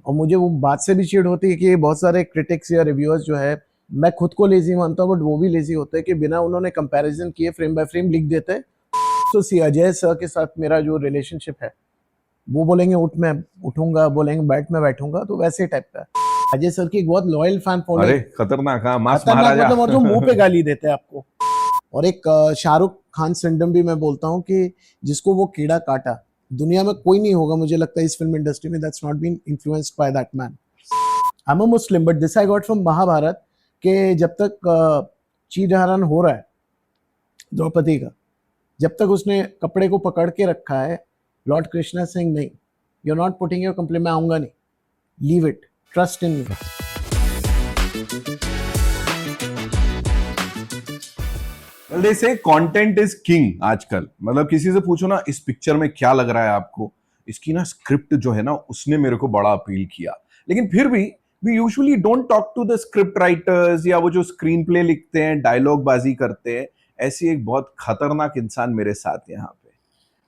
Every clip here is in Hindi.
और मुझे वो बात से भी चिढ़ होती है कि बहुत सारे क्रिटिक्स या रिव्यूअर्स जो है, मैं खुद को लेजी मानता हूँ बट वो भी लेजी होते हैं कि बिना उन्होंने कंपैरिजन किए फ्रेम बाय फ्रेम लिख देते हैं। तो सी अजय सर के साथ मेरा जो रिलेशनशिप है, वो बोलेंगे उठ मैं उठूंगा, बोलेंगे बैठ मैं बैठूंगा, तो वैसे टाइप का है। अजय सर की एक बहुत लॉयल फैन फॉलोइंग। अरे खतरनाक, हाँ, मास खतरनाक महाराजा। मतलब, और जो मुंह पे गाली देते हैं आपको। और एक शाहरुख खान सिंड्रोम भी मैं बोलता हूँ कि जिसको वो कीड़ा काटा, दुनिया में कोई नहीं होगा मुझे लगता है इस फिल्म इंडस्ट्री में that's not been influenced by that man. I am a Muslim but this I got from Mahabharat के जब तक चीर हरण हो रहा है द्रौपदी का, जब तक उसने कपड़े को पकड़ के रखा है, लॉर्ड कृष्णा सिंह नहीं, you are not putting your complaint, मैं आऊंगा नहीं, leave it, trust in me. Well, they say content is king आजकल। मतलब किसी से पूछो ना इस पिक्चर में क्या लग रहा है आपको, इसकी ना स्क्रिप्ट जो है ना उसने मेरे को बड़ा अपील किया। लेकिन फिर भी we usually don't talk to the script writers या वो जो स्क्रीन प्ले लिखते हैं, डायलॉग बाजी करते हैं। ऐसी एक बहुत खतरनाक इंसान मेरे साथ यहाँ पे,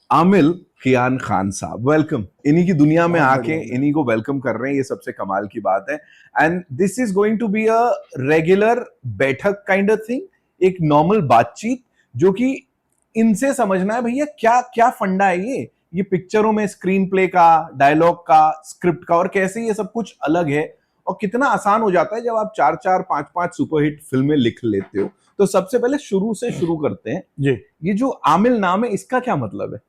आमिल कियान खान साहब, वेलकम। इन्हीं की दुनिया में आके इन्हीं को वेलकम कर रहे हैं, ये सबसे कमाल की बात है। And this is going to be a regular baithak kind of thing, एक नॉर्मल बातचीत, जो कि इनसे समझना है भैया क्या क्या फंडा है ये पिक्चरों में स्क्रीन प्ले का, डायलॉग का, स्क्रिप्ट का, और कैसे ये सब कुछ अलग है और कितना आसान हो जाता है जब आप 4-4, 5-5 सुपरहिट फिल्में लिख लेते हो। तो सबसे पहले शुरू से शुरू करते हैं जी। ये जो आमिल नाम है, इसका क्या मतलब है?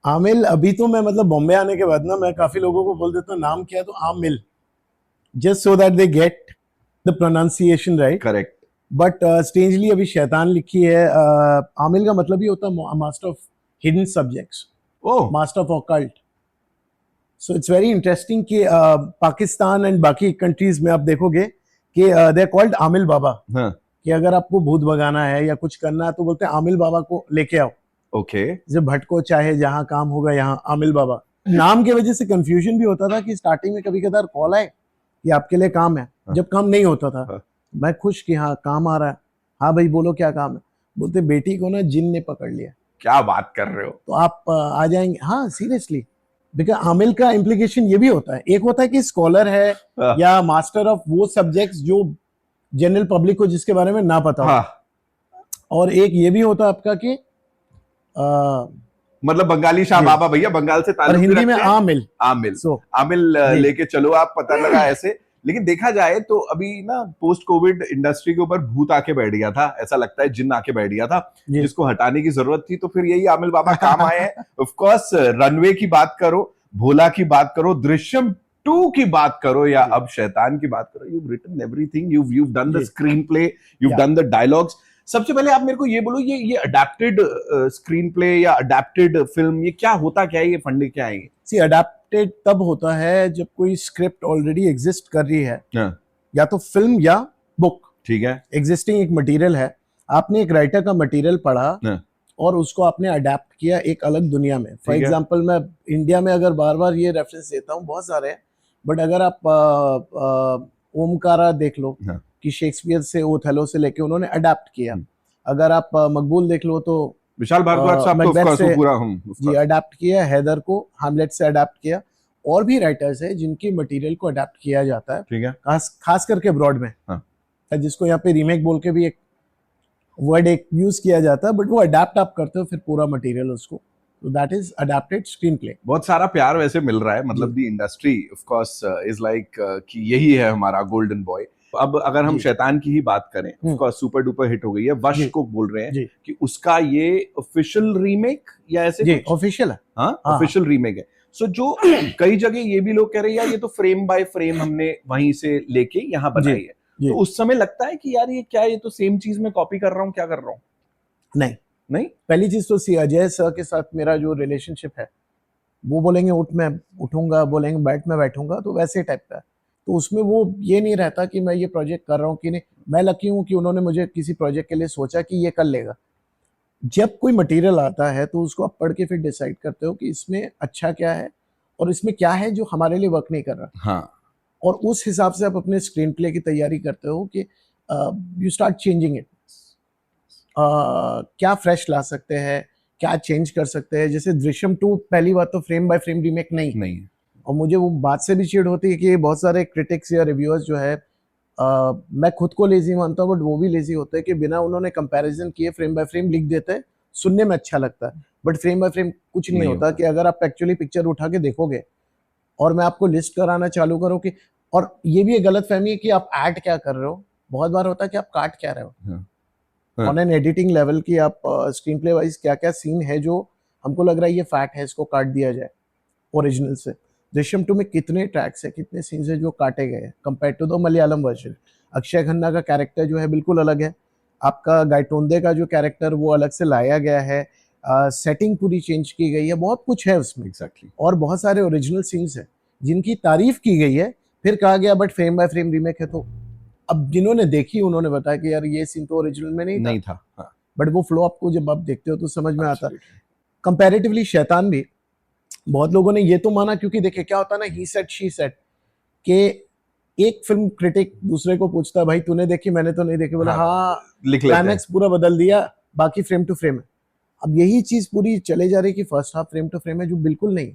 आमिल, अभी तो मैं मतलब बॉम्बे आने के बाद ना मैं काफी लोगों को बोल देता हूँ नाम क्या है, तो आमिल, just so that they get the pronunciation right. Correct. But strangely अभी शैतान लिखी है। आमिल का मतलब ही होता है master of hidden subjects, master of occult. So it's very interesting कि पाकिस्तान एंड बाकी कंट्रीज में आप देखोगे कि दे आर कॉल्ड आमिल बाबा। हाँ। कि अगर आपको भूत भगाना है या कुछ करना है तो बोलते हैं आमिल बाबा को लेके आओ। ओके। जब भटको चाहे जहां काम होगा यहाँ आमिल बाबा। नाम की वजह से कंफ्यूजन भी होता था कि स्टार्टिंग में कभी कभार कॉल आए कि आपके लिए काम है। हाँ। जब काम नहीं होता था, हाँ। मैं खुश कि हाँ काम आ रहा है, हाँ भाई बोलो क्या काम है, बोलते बेटी को ना जिन ने पकड़ लिया। क्या बात कर रहे हो? तो आप आ जाएंगे? हाँ सीरियसली, बिकॉज आमिल का इम्प्लीकेशन ये भी होता है, एक होता है कि स्कॉलर है या मास्टर ऑफ वो सब्जेक्ट्स जो जनरल पब्लिक को जिसके बारे में ना पता हो, और एक ये भी होता है आपका कि मतलब बंगाली शाह बाबा भैया, बंगाल से ताल्लुक हिंदी में आमिल, आमिल आमिल लेके चलो आप, पता लगा ऐसे। लेकिन देखा जाए तो अभी ना पोस्ट कोविड इंडस्ट्री के ऊपर भूत आके बैठ गया था, ऐसा लगता है जिन्न आके बैठ गया था जिसको हटाने की जरूरत थी, तो फिर यही आमिल बाबा काम आए हैं। ऑफ कोर्स रनवे की बात करो, भोला की बात करो, दृश्यम 2 की बात करो, या अब शैतान की बात करो, you've written everything, you've done the screenplay, you've done the dialogues। सबसे पहले आप मेरे को ये बोलो, ये अडेप्टेड स्क्रीन प्ले या अडेप्टेड फिल्म, ये क्या होता क्या है, ये फंडे क्या है? सी अडेप्टेड तब होता है जब कोई स्क्रिप्ट ऑलरेडी एग्जिस्ट कर रही है, या तो फिल्म या बुक, ठीक है, एग्जिस्टिंग एक मटेरियल है, आपने एक राइटर का मटेरियल पढ़ा और उसको आपने अडेप्ट किया एक अलग दुनिया में। फॉर एग्जांपल मैं इंडिया में अगर बार बार ये रेफरेंस देता हूँ, बहुत सारे हैं, बट अगर आप ओमकारा देख लो कि शेक्सपियर से, ओथेलो से लेके उन्होंने अडेप्ट किया। अगर आप मकबूल देख लो तो विशाल भारद्वाज साहब तो पूरा हम जी अडेप्ट किया, हैदर को हैमलेट से अडेप्ट किया, और भी राइटर्स है जिनकी मटेरियल को अडेप्ट किया जाता है, ठीक है, खास करके अब्रॉड में। हाँ। जिसको यहाँ पे रीमेक बोल के भी एक वर्ड एक यूज किया जाता है, बट वो अडेप्ट आप करते हो फिर पूरा मटेरियल उसको, तो that is adapted screenplay. बहुत सारा प्यार वैसे मिल रहा है, मतलब the industry of course is like कि यही है हमारा गोल्डन बॉय। अब अगर हम शैतान की ही बात करें, of course super duper hit हो गई है, वश को बोल रहे हैं कि उसका ये ऑफिशियल रीमेक या ऐसे ऑफिशियल है, हाँ ऑफिशियल रीमेक है। सो जो कई जगह ये भी लोग कह रहे हैं यार ये तो फ्रेम बाय फ्रेम हमने वहीं से लेके यहाँ बनाई है, तो उस समय लगता है कि यार ये क्या, ये तो सेम चीज में कॉपी कर रहा हूँ, क्या कर रहा हूँ? नहीं, पहली चीज तो सी अजय सर के साथ मेरा जो रिलेशनशिप है, वो बोलेंगे उठ मैं उठूंगा, बोलेंगे बैठ मैं बैठूंगा, तो वैसे टाइप का। तो उसमें वो ये नहीं रहता कि मैं ये प्रोजेक्ट कर रहा हूँ कि नहीं। मैं लकी हूँ कि उन्होंने मुझे किसी प्रोजेक्ट के लिए सोचा कि ये कर लेगा। जब कोई मटेरियल आता है तो उसको आप पढ़ के फिर डिसाइड करते हो कि इसमें अच्छा क्या है और इसमें क्या है जो हमारे लिए वर्क नहीं कर रहा। हाँ। और उस हिसाब से आप अपने स्क्रीन प्ले की तैयारी करते हो कि यू स्टार्ट चेंजिंग इट। क्या फ्रेश ला सकते हैं, क्या चेंज कर सकते हैं। जैसे दृश्यम 2 पहली बात तो फ्रेम बाय फ्रेम रीमेक नहीं है, और मुझे वो बात से भी चिढ़ होती है कि बहुत सारे क्रिटिक्स या रिव्यूअर्स जो है, मैं खुद को लेजी मानता हूँ बट वो भी लेजी होते हैं कि बिना उन्होंने कंपैरिजन किए फ्रेम बाय फ्रेम लिख देते हैं, सुनने में अच्छा लगता है बट फ्रेम बाय फ्रेम कुछ नहीं होता कि अगर आप एक्चुअली पिक्चर उठा के देखोगे और मैं आपको लिस्ट कराना चालू करूँ कि, और ये भी एक गलत फहमी है कि आप ऐड क्या कर रहे हो, बहुत बार होता है कि आप काट क्या रहे हो ऑन एन एडिटिंग लेवल की, आप स्क्रीन प्ले वाइज क्या क्या सीन है जो हमको लग रहा है ये फैट है, इसको काट दिया जाए ओरिजिनल से। दृश्यम 2 में कितने ट्रैक्स है, कितने सीन्स है जो काटे गए हैं compare to the Malayalam version. Akshaye Khanna का कैरेक्टर जो है बिल्कुल अलग है, आपका गायटोंदे का जो कैरेक्टर वो अलग से लाया गया है, सेटिंग पूरी चेंज की गई है, बहुत कुछ है उसमें एग्जैक्टली और बहुत सारे ओरिजिनल सीन्स हैं जिनकी तारीफ की गई है, फिर कहा गया but frame by frame remake है। तो अब जिन्होंने देखी उन्होंने बताया कि यार ये सीन तो ओरिजिनल में नहीं था, हाँ। बट वो फ्लो आपको जब आप देखते हो तो समझ में आता है। कंपैरेटिवली शैतान भी बहुत लोगों ने ये तो माना, क्योंकि देखिए क्या होता है ना, ही सेड शी सेड के एक फिल्म क्रिटिक दूसरे को पूछता है भाई तूने देखी, मैंने तो नहीं देखी, बोला हाँ क्लाइमैक्स पूरा बदल दिया, बाकी फ्रेम टू फ्रेम है। अब यही चीज पूरी चले जा रही कि first half frame to frame है, जो बिल्कुल नहीं,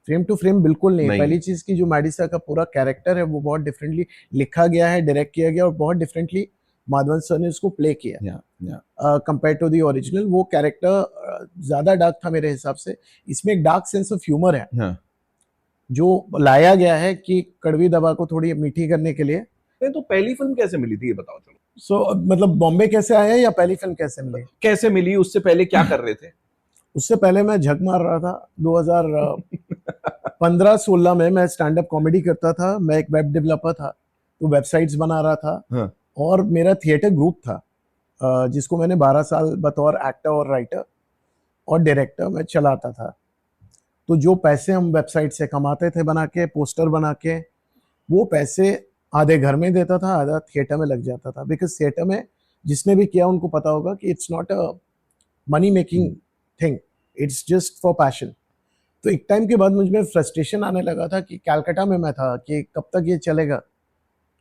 फ्रेम टू फ्रेम बिल्कुल नहीं है। पहली चीज की जो मैडिसा का पूरा कैरेक्टर है वो बहुत डिफरेंटली लिखा गया है, डायरेक्ट किया गया और बहुत डिफरेंटली माधवन सर ने उसको प्ले किया कंपेयर टू दी ओरिजिनल। वो कैरेक्टर ज्यादा डार्क था मेरे हिसाब से, इसमें एक डार्क सेंस ऑफ ह्यूमर है जो लाया गया है कि कड़वी दवा को थोड़ी मीठी करने के लिए। तो पहली फिल्म कैसे मिली थी ये बताओ चलो। मतलब बॉम्बे कैसे आया या पहली फिल्म कैसे मिली? कैसे मिली, उससे पहले क्या कर रहे थे? उससे पहले मैं झक मार रहा था 2015-16 में। मैं स्टैंड अप कॉमेडी करता था, मैं एक वेब डेवलपर था तो वेबसाइट्स बना रहा था और मेरा थिएटर ग्रुप था जिसको मैंने 12 साल बतौर एक्टर और राइटर और डायरेक्टर मैं चलाता था। तो जो पैसे हम वेबसाइट से कमाते थे बना के पोस्टर बना के, वो पैसे आधे घर में देता था, आधा थिएटर में लग जाता था। बिकॉज थिएटर में जिसने भी किया उनको पता होगा कि it's not a money making thing, it's just for passion. तो एक टाइम के बाद मुझ में फ्रस्ट्रेशन आने लगा था कि कलकत्ता में मैं था कि कब तक ये चलेगा,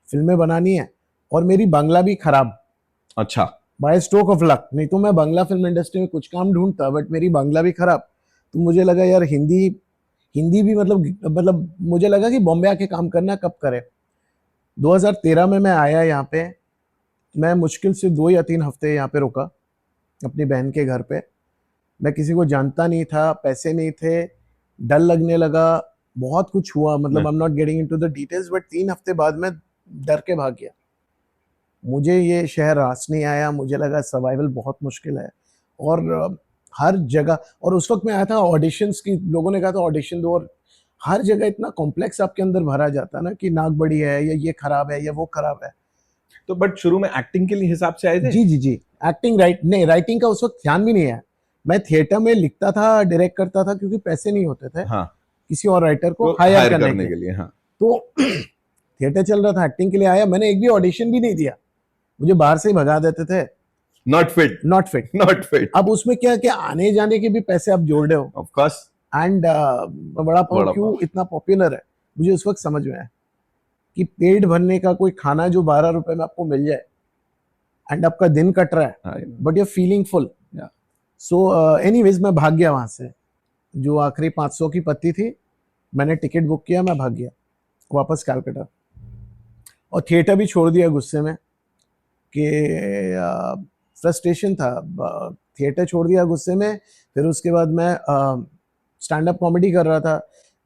फिल्में बनानी है और मेरी बांग्ला भी खराब। अच्छा, बाय स्ट्रोक ऑफ लक, नहीं तो मैं बांग्ला फिल्म इंडस्ट्री में कुछ काम ढूंढता, बट मेरी बांग्ला भी खराब। तो मुझे लगा यार हिंदी भी मतलब मुझे लगा कि बॉम्बे आके काम करना कब करे। 2013 में मैं आया यहाँ पे, मैं मुश्किल से 2 या 3 हफ्ते यहाँ पे रुका अपनी बहन के घर पे। मैं किसी को जानता नहीं था, पैसे नहीं थे, डर लगने लगा, बहुत कुछ हुआ। मतलब आई am not getting into the details, but 3 हफ्ते बाद मैं डर के भाग गया। मुझे ये शहर रास नहीं आया, मुझे लगा सर्वाइवल बहुत मुश्किल है और हर जगह। और उस वक्त मैं आया था ऑडिशंस की, लोगों ने कहा था ऑडिशन दो, और हर जगह इतना कॉम्प्लेक्स आपके अंदर भरा जाता है ना कि नाक बड़ी है या ये खराब है या वो खराब है। तो बट शुरू में एक्टिंग के लिए हिसाब से आए थे? जी एक्टिंग नहीं, राइटिंग का उस वक्त ध्यान भी नहीं है। मैं थिएटर में लिखता था, डायरेक्ट करता था क्योंकि पैसे नहीं होते थे किसी और राइटर को हायर करने के लिए। तो थिएटर चल रहा था, एक्टिंग के लिए आया, मैंने एक भी ऑडिशन भी नहीं दिया, मुझे बाहर से ही भगा देते थे। Not fit. अब उसमें क्या क्या आने जाने के भी पैसे आप जोड़ रहे हो, ऑफ कोर्स। एंड बड़ा पाव क्यों इतना पॉपुलर है, मुझे उस वक्त समझ में आया कि पेट भरने का कोई खाना जो 12 रुपए में आपको मिल जाए एंड आपका दिन कट रहा है but you feeling full. So anyways मैं भाग गया वहां से, जो आखिरी 500 की पत्ती थी मैंने टिकट बुक किया, मैं भाग गया वापस कलकत्ता और थिएटर भी छोड़ दिया गुस्से में कि फ्रस्ट्रेशन था। थिएटर छोड़ दिया गुस्से में। फिर उसके बाद मैं स्टैंड अप कॉमेडी कर रहा था,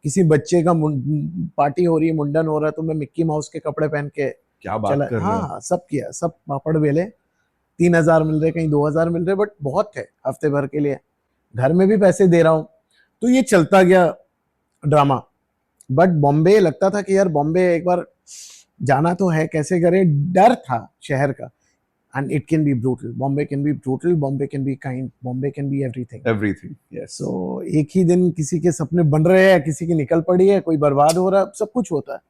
किसी बच्चे का पार्टी हो रही है, मुंडन हो रहा है, तो मैं मिक्की माउस के कपड़े पहन के क्या बात कर रहे हो? सब किया, सब पापड़ बेले। 3000 मिल रहे, कहीं 2000 मिल रहे, बट बहुत थे हफ्ते भर के लिए, घर में भी पैसे दे रहा हूँ, तो ये चलता गया ड्रामा। बट बॉम्बे लगता था कि यार बॉम्बे एक बार जाना तो है, कैसे करें, डर था शहर का। And it can be brutal. Bombay can be brutal. Bombay can be kind. Bombay can be everything. Yes. So एक ही दिन किसी के सपने बन रहे हैं, किसी की निकल पड़ी है, कोई बर्बाद हो रहा है, सब कुछ होता है।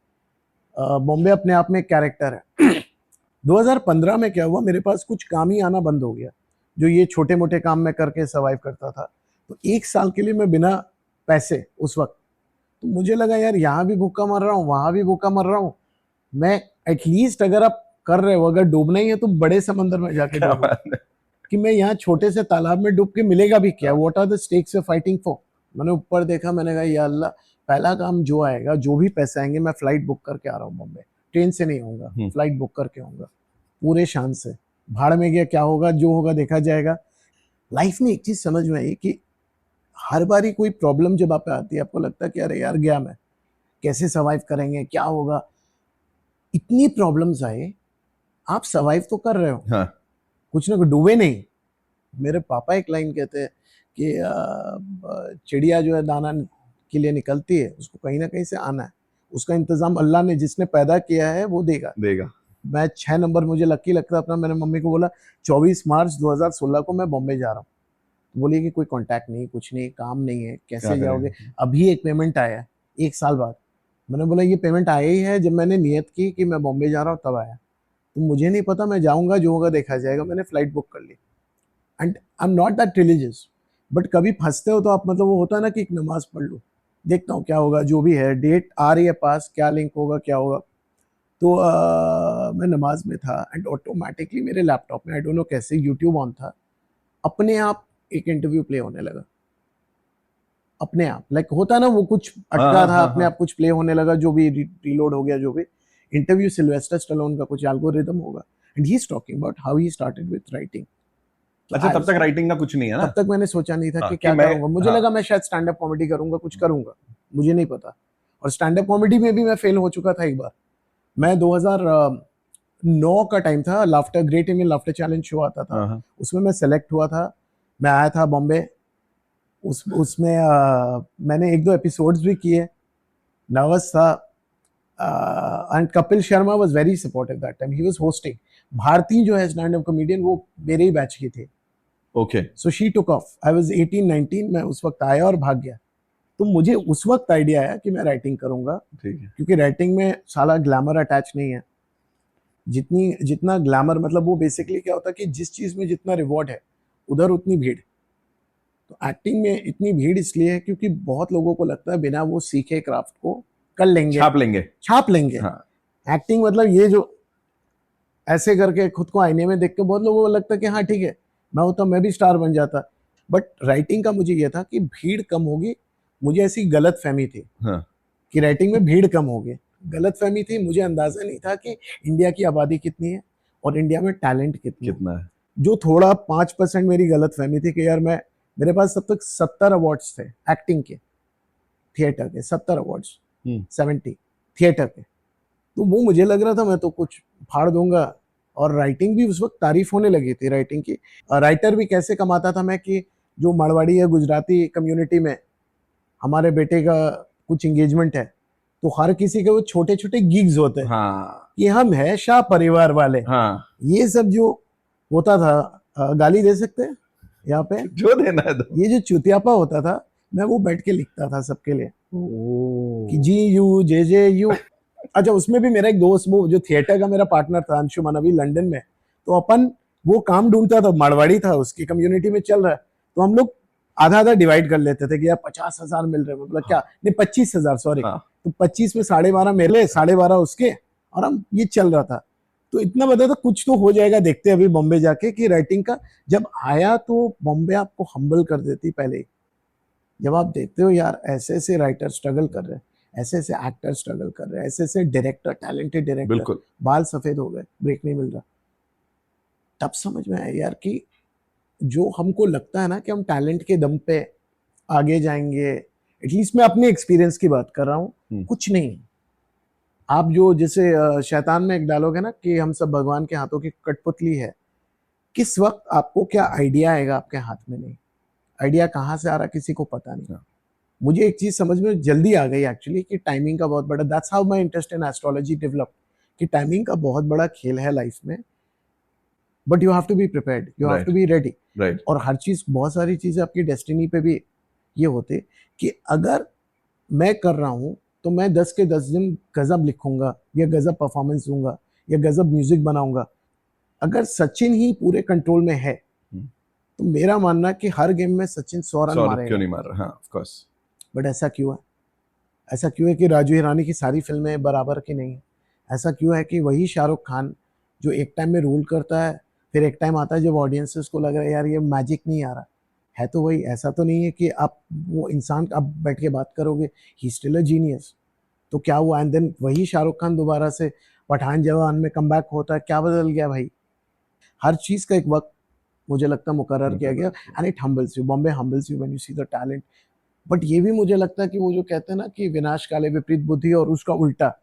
बॉम्बे अपने आप में एक कैरेक्टर है। 2015 में क्या हुआ, मेरे पास कुछ काम ही आना बंद हो गया, जो ये छोटे मोटे काम मैं करके सर्वाइव करता था। तो 1 साल के लिए मैं बिना पैसे उस वक्त, तो मुझे लगा यार यहाँ भी भूखा मर रहा हूँ, वहां भी भूखा मर रहा हूँ, मैं एटलीस्ट अगर आप कर रहे हो, अगर डूबना ही है तो बड़े समंदर में जाके डूबो, कि मैं यहाँ छोटे से तालाब में डूब के मिलेगा भी क्या, what are the stakes you are fighting for. मैंने ऊपर देखा, मैंने कहा या अल्लाह पहला काम जो आएगा, जो भी पैसे आएंगे, मैं फ्लाइट बुक करके आ रहा हूँ बॉम्बे, ट्रेन से नहीं आऊंगा, फ्लाइट बुक करके आऊंगा पूरे शान से। भाड़ में गया क्या होगा, जो होगा देखा जाएगा। लाइफ में एक चीज समझ में आई कि हर बारी कोई प्रॉब्लम जब आप पे आती है, आपको लगता है कि अरे यार गया मैं, कैसे सर्वाइव करेंगे, क्या होगा। इतनी प्रॉब्लम्स आए, आप सर्वाइव तो कर रहे हो, हाँ। कुछ ना कुछ, डूबे नहीं। मेरे पापा एक लाइन कहते हैं कि चिड़िया जो है दाना के लिए निकलती है, उसको कहीं ना कहीं से आना है, उसका इंतजाम अल्लाह ने जिसने पैदा किया है वो देगा। मैं 6 नंबर मुझे लकी लगता है अपना। मैंने मम्मी को बोला 24 मार्च 2016 को मैं बॉम्बे जा रहा हूँ। तो बोली कि कोई कांटेक्ट नहीं, कुछ नहीं, काम नहीं है, कैसे जाओगे। अभी एक पेमेंट आया 1 साल बाद। मैंने बोला ये पेमेंट आया ही है जब मैंने नियत की कि मैं बॉम्बे जा रहा हूँ तब आया। तो मुझे नहीं पता, मैं जाऊंगा, जो होगा देखा जाएगा। मैंने फ्लाइट बुक कर ली। And I am not that religious, but कभी फंसते हो तो आप, मतलब वो होता है ना कि एक नमाज पढ़ लो, देखता हूँ क्या होगा, जो भी है, डेट आ रही है पास, क्या लिंक होगा, क्या होगा। तो मैं नमाज में था एंड ऑटोमेटिकली मेरे लैपटॉप में, आई डोंट नो कैसे, यूट्यूब ऑन था, अपने आप एक इंटरव्यू प्ले होने लगा। अपने आप, लाइक होता है ना वो, कुछ अटका था, अपने आप कुछ प्ले होने लगा, जो भी रीलोड हो गया, जो भी इंटरव्यू सिल्वेस्टर स्टैलोन का कुछ एल्गोरिदम होगा। And he is talking about how he started with writing. अच्छा, तब तक राइटिंग का कुछ नहीं है ना? तब तक मैंने सोचा नहीं था कि क्या करूंगा। मुझे लगा मैं शायद स्टैंड अप कॉमेडी करूंगा, कुछ करूंगा, मुझे नहीं पता। और स्टैंड अप कॉमेडी में भी मैं फेल हो चुका था एक बार। मैं 2009 का टाइम था, laughter, great Indian laughter challenge show आता था, उसमें मैं सेलेक्ट हुआ था। मैं आया था बॉम्बे, उसमें मैंने 1-2 एपिसोड्स भी किए, नर्वस था। And Kapil Sharma was very supportive that time, he was hosting. Bharti जो है स्टैंड अप कॉमेडियन, वो मेरे ही बैच की थी। Okay, so she took off. I was 18-19, मैं उस वक्त आया और भाग गया। तो मुझे उस वक्त आइडिया आया कि मैं राइटिंग करूंगा, क्योंकि राइटिंग में साला ग्लैमर अटैच नहीं है। जितना ग्लैमर, मतलब वो बेसिकली क्या होता है कि जिस चीज में जितना रिवॉर्ड है उधर उतनी भीड़। तो एक्टिंग में इतनी भीड़ इसलिए है क्योंकि बहुत लोगों को लगता है बिना वो सीखे क्राफ्ट को कर लेंगे, छाप लेंगे। हाँ। एक्टिंग मतलब ये जो ऐसे करके खुद को आईने में देख के बहुत लोगों को लगता है कि हाँ ठीक है, मैं होता मैं भी स्टार बन जाता। बट राइटिंग का मुझे ये था कि भीड़ कम होगी। मुझे ऐसी गलत फहमी थी कि राइटिंग में भीड़ कम होगी, गलत फहमी थी। मुझे अंदाजा नहीं था कि इंडिया की आबादी कितनी है और इंडिया में टैलेंट कितना है। जो थोड़ा 5% मेरी गलत फहमी थी कि यार मेरे पास तब तक 70 अवार्ड्स थे एक्टिंग के, थिएटर के 70 अवार्ड्स, 70 थिएटर के। तो वो मुझे लग रहा था मैं तो कुछ फाड़ दूंगा। और राइटिंग भी उस वक्त तारीफ होने लगी थी राइटिंग की। राइटर भी कैसे कमाता था मैं कि जो मारवाड़ी है, गुजराती कम्युनिटी में हमारे बेटे का कुछ एंगेजमेंट है, तो हर किसी के वो छोटे छोटे गिग्स होते हैं। हाँ। कि हम है शाह परिवार वाले। हाँ। ये सब जो होता था, गाली दे सकते हैं यहाँ पे, जो देना है तो। ये जो चुतियापा होता था, मैं वो बैठ के लिखता था सबके लिए कि जी यू जे यू। अच्छा, उसमें भी मेरा एक दोस्त, वो जो थिएटर का मेरा पार्टनर था अंशुमन, अभी लंदन में, तो अपन वो काम ढूंढता था, मारवाड़ी था, उसकी कम्युनिटी में चल रहा है, तो हम लोग आधा आधा डिवाइड कर लेते थे कि यार 50,000 मिल रहे, मतलब क्या नहीं 25,000 सॉरी। तो 25 में 12.5 मेरे, 12.5 उसके, और हम ये चल रहा था। तो इतना पता था कुछ तो हो जाएगा, देखते अभी बॉम्बे जाके कि राइटिंग का जब आया तो बॉम्बे आपको हम्बल कर देती पहले। जब आप देखते हो यार ऐसे ऐसे राइटर स्ट्रगल कर रहे हैं, ऐसे ऐसे एक्टर स्ट्रगल कर रहे हैं, ऐसे ऐसे डायरेक्टर, टैलेंटेड डायरेक्टर, बाल सफेद हो गए, ब्रेक नहीं मिल रहा, तब समझ में आया यार कि जो हमको लगता है ना कि हम टैलेंट के दम पे आगे जाएंगे, एटलीस्ट मैं अपने एक्सपीरियंस की बात कर रहा हूँ, कुछ नहीं। आप जो जैसे शैतान में एक डायलॉग है ना कि हम सब भगवान के हाथों की कठपुतली है, किस वक्त आपको क्या आइडिया आएगा आपके हाथ में नहीं, आइडिया कहाँ से आ रहा किसी को पता नहीं। मुझे एक चीज समझ में जल्दी आ गई एक्चुअली कि टाइमिंग का बहुत बड़ा, that's how my interest in astrology develop, कि टाइमिंग का बहुत बड़ा खेल है लाइफ में, but you have to be prepared, you have to be ready. और हर चीज, बहुत सारी चीजें आपकी डेस्टिनी पे भी ये होते कि अगर मैं कर रहा हूँ तो मैं 10 के 10 दिन गजब लिखूंगा या गजब परफॉर्मेंस दूंगा या गजब म्यूजिक बनाऊंगा। अगर सचिन ही पूरे कंट्रोल में है तो मेरा मानना कि हर गेम में सचिन 100 रन मारेगा, क्यों नहीं मार रहा। हाँ, ऑफ कोर्स। बट ऐसा क्यों है? ऐसा क्यों है कि राजू हिरानी की सारी फिल्में बराबर की नहीं? ऐसा क्यों है कि वही शाहरुख खान जो एक टाइम में रूल करता है, फिर एक टाइम आता है जब ऑडियंसेस को लग रहा है यार ये मैजिक नहीं आ रहा, है तो वही, ऐसा तो नहीं है कि आप वो इंसान आप बैठ के बात करोगे ही स्टिल अ जीनियस। तो क्या हुआ, एंड देन वही शाहरुख खान दोबारा से पठान जवान में कमबैक होता है, क्या बदल गया भाई? हर चीज का एक वक्त मुझे लगता है मुकर्रर किया गया, and it हम्बल्स you, Bombay हम्बल्स you when you see the talent. But ये भी मुझे लगता है कि वो जो कहते हैं ना कि विनाश काले विपरीत बुद्धि, और उसका उल्टा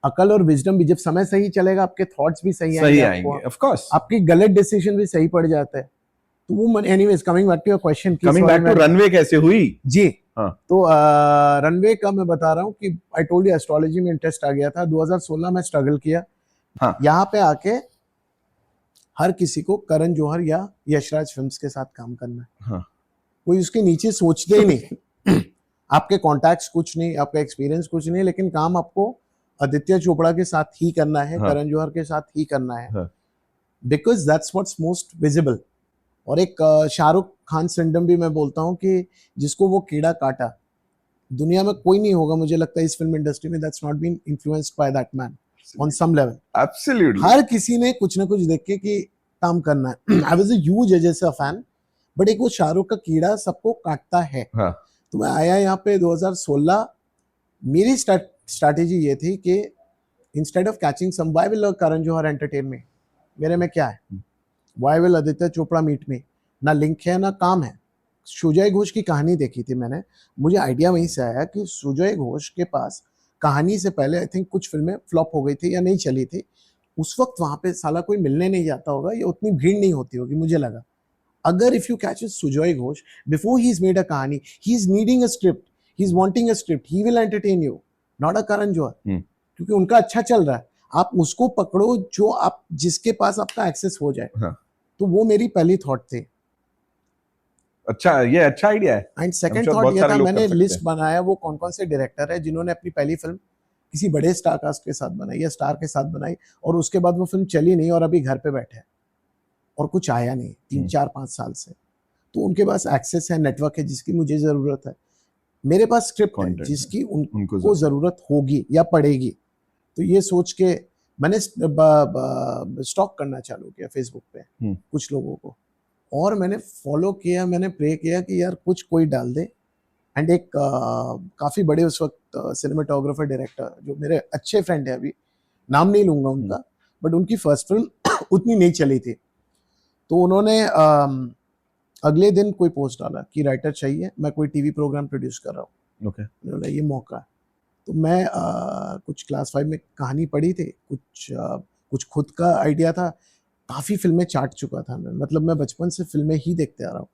अकल और विजडम भी, जब समय सही चलेगा आपके थॉट्स भी सही सही आएंगे, आएंगे, ऑफ कोर्स। आपकी गलत डिसीजन भी सही पड़ जाता है। तो वो anyways, coming back to your question की कमिंग बैक टू रनवे कैसे हुई? जी। हाँ। तो रनवे का मैं बता रहा हूँ कि आई टोल्ड यू एस्ट्रोलॉजी में इंटरेस्ट आ गया था 2016 में, स्ट्रगल किया। हाँ। यहाँ पे आके हर किसी को करण जौहर या यशराज फिल्म्स के साथ काम करना है। हाँ। कोई उसके नीचे सोचते ही नहीं आपके कॉन्टैक्ट्स कुछ नहीं, आपका एक्सपीरियंस कुछ नहीं, लेकिन काम आपको आदित्य चोपड़ा के साथ ही करना है, हाँ। करण जौहर के साथ ही करना है, हाँ। Because that's what's most visible. और एक शाहरुख खान सिंड्रोम भी मैं बोलता हूँ कि जिसको वो कीड़ा काटा, दुनिया में कोई नहीं होगा मुझे लगता है इस फिल्म इंडस्ट्री में that's not been influenced by that man on some level. Absolutely. हर किसी ने कुछ ना कुछ देख के कि काम करना है। I was a huge Ajay sir fan, but एक वो शाहरुख का कीड़ा सबको काटता है। हाँ। तो मैं आया यहाँ पे 2016, मेरी स्ट्रैटेजी ये थी कि instead of catching some, why will Karan Johar entertain me, मेरे में क्या है, why will Aditya Chopra meet me, ना लिंक है ना काम है। सुजय घोष की कहानी देखी थी मैंने, मुझे आइडिया वहीं से आया कि सुजय घोष के पास कहानी से पहले आई थिंक कुछ फिल्में फ्लॉप हो गई थी या नहीं चली थी, उस वक्त वहां पे साला कोई मिलने नहीं जाता होगा या उतनी भीड़ नहीं होती होगी, मुझे लगा अगर if you catch Sujoy Ghosh before he is made a Kahaani, he is needing a script, he is wanting a script, he will entertain you, not a Karan Johar, क्योंकि उनका अच्छा चल रहा है, आप उसको पकड़ो जो आप जिसके पास आपका एक्सेस हो जाए। हाँ। तो वो मेरी पहली थॉट थी। अच्छा, ये अच्छा आइडिया है। And I'm second sure thought बहुत ये सारे था, लोग कर मैंने सकते लिस्ट हैं। बनाया वो कौन कौन से डायरेक्टर है जिन्होंने अपनी पहली फिल्म किसी बड़े स्टार कास्ट के साथ बनाई या स्टार के साथ बनाई, और उसके बाद वो फिल्म चली नहीं और अभी घर पे बैठे हैं और कुछ आया नहीं 3-4-5 साल से। तो उनके पास एक्सेस है, नेटवर्क है जिसकी मुझे जरूरत है, मेरे पास स्क्रिप्ट है Content जिसकी उनको उनको जरूरत होगी या पड़ेगी। तो ये सोच के मैंने स्टॉक करना चालू किया फेसबुक पे कुछ लोगों को, और मैंने फॉलो किया, मैंने प्रे किया कि यार कुछ कोई डाल दे। एंड एक काफ़ी बड़े उस वक्त सिनेमाटोग्राफर डायरेक्टर जो मेरे अच्छे फ्रेंड है, अभी नाम नहीं लूंगा उनका, बट उनकी फर्स्ट फिल्म उतनी नहीं चली थी, तो उन्होंने अगले दिन कोई पोस्ट डाला कि राइटर चाहिए, मैं कोई टीवी प्रोग्राम प्रोड्यूस कर रहा हूँ। ओके। बोला ये मौका है। तो मैं कुछ क्लास 5 में कहानी पढ़ी थी, कुछ खुद का आइडिया था, काफ़ी फिल्में चाट चुका था मैं, मतलब मैं बचपन से फिल्में ही देखते आ रहा हूँ,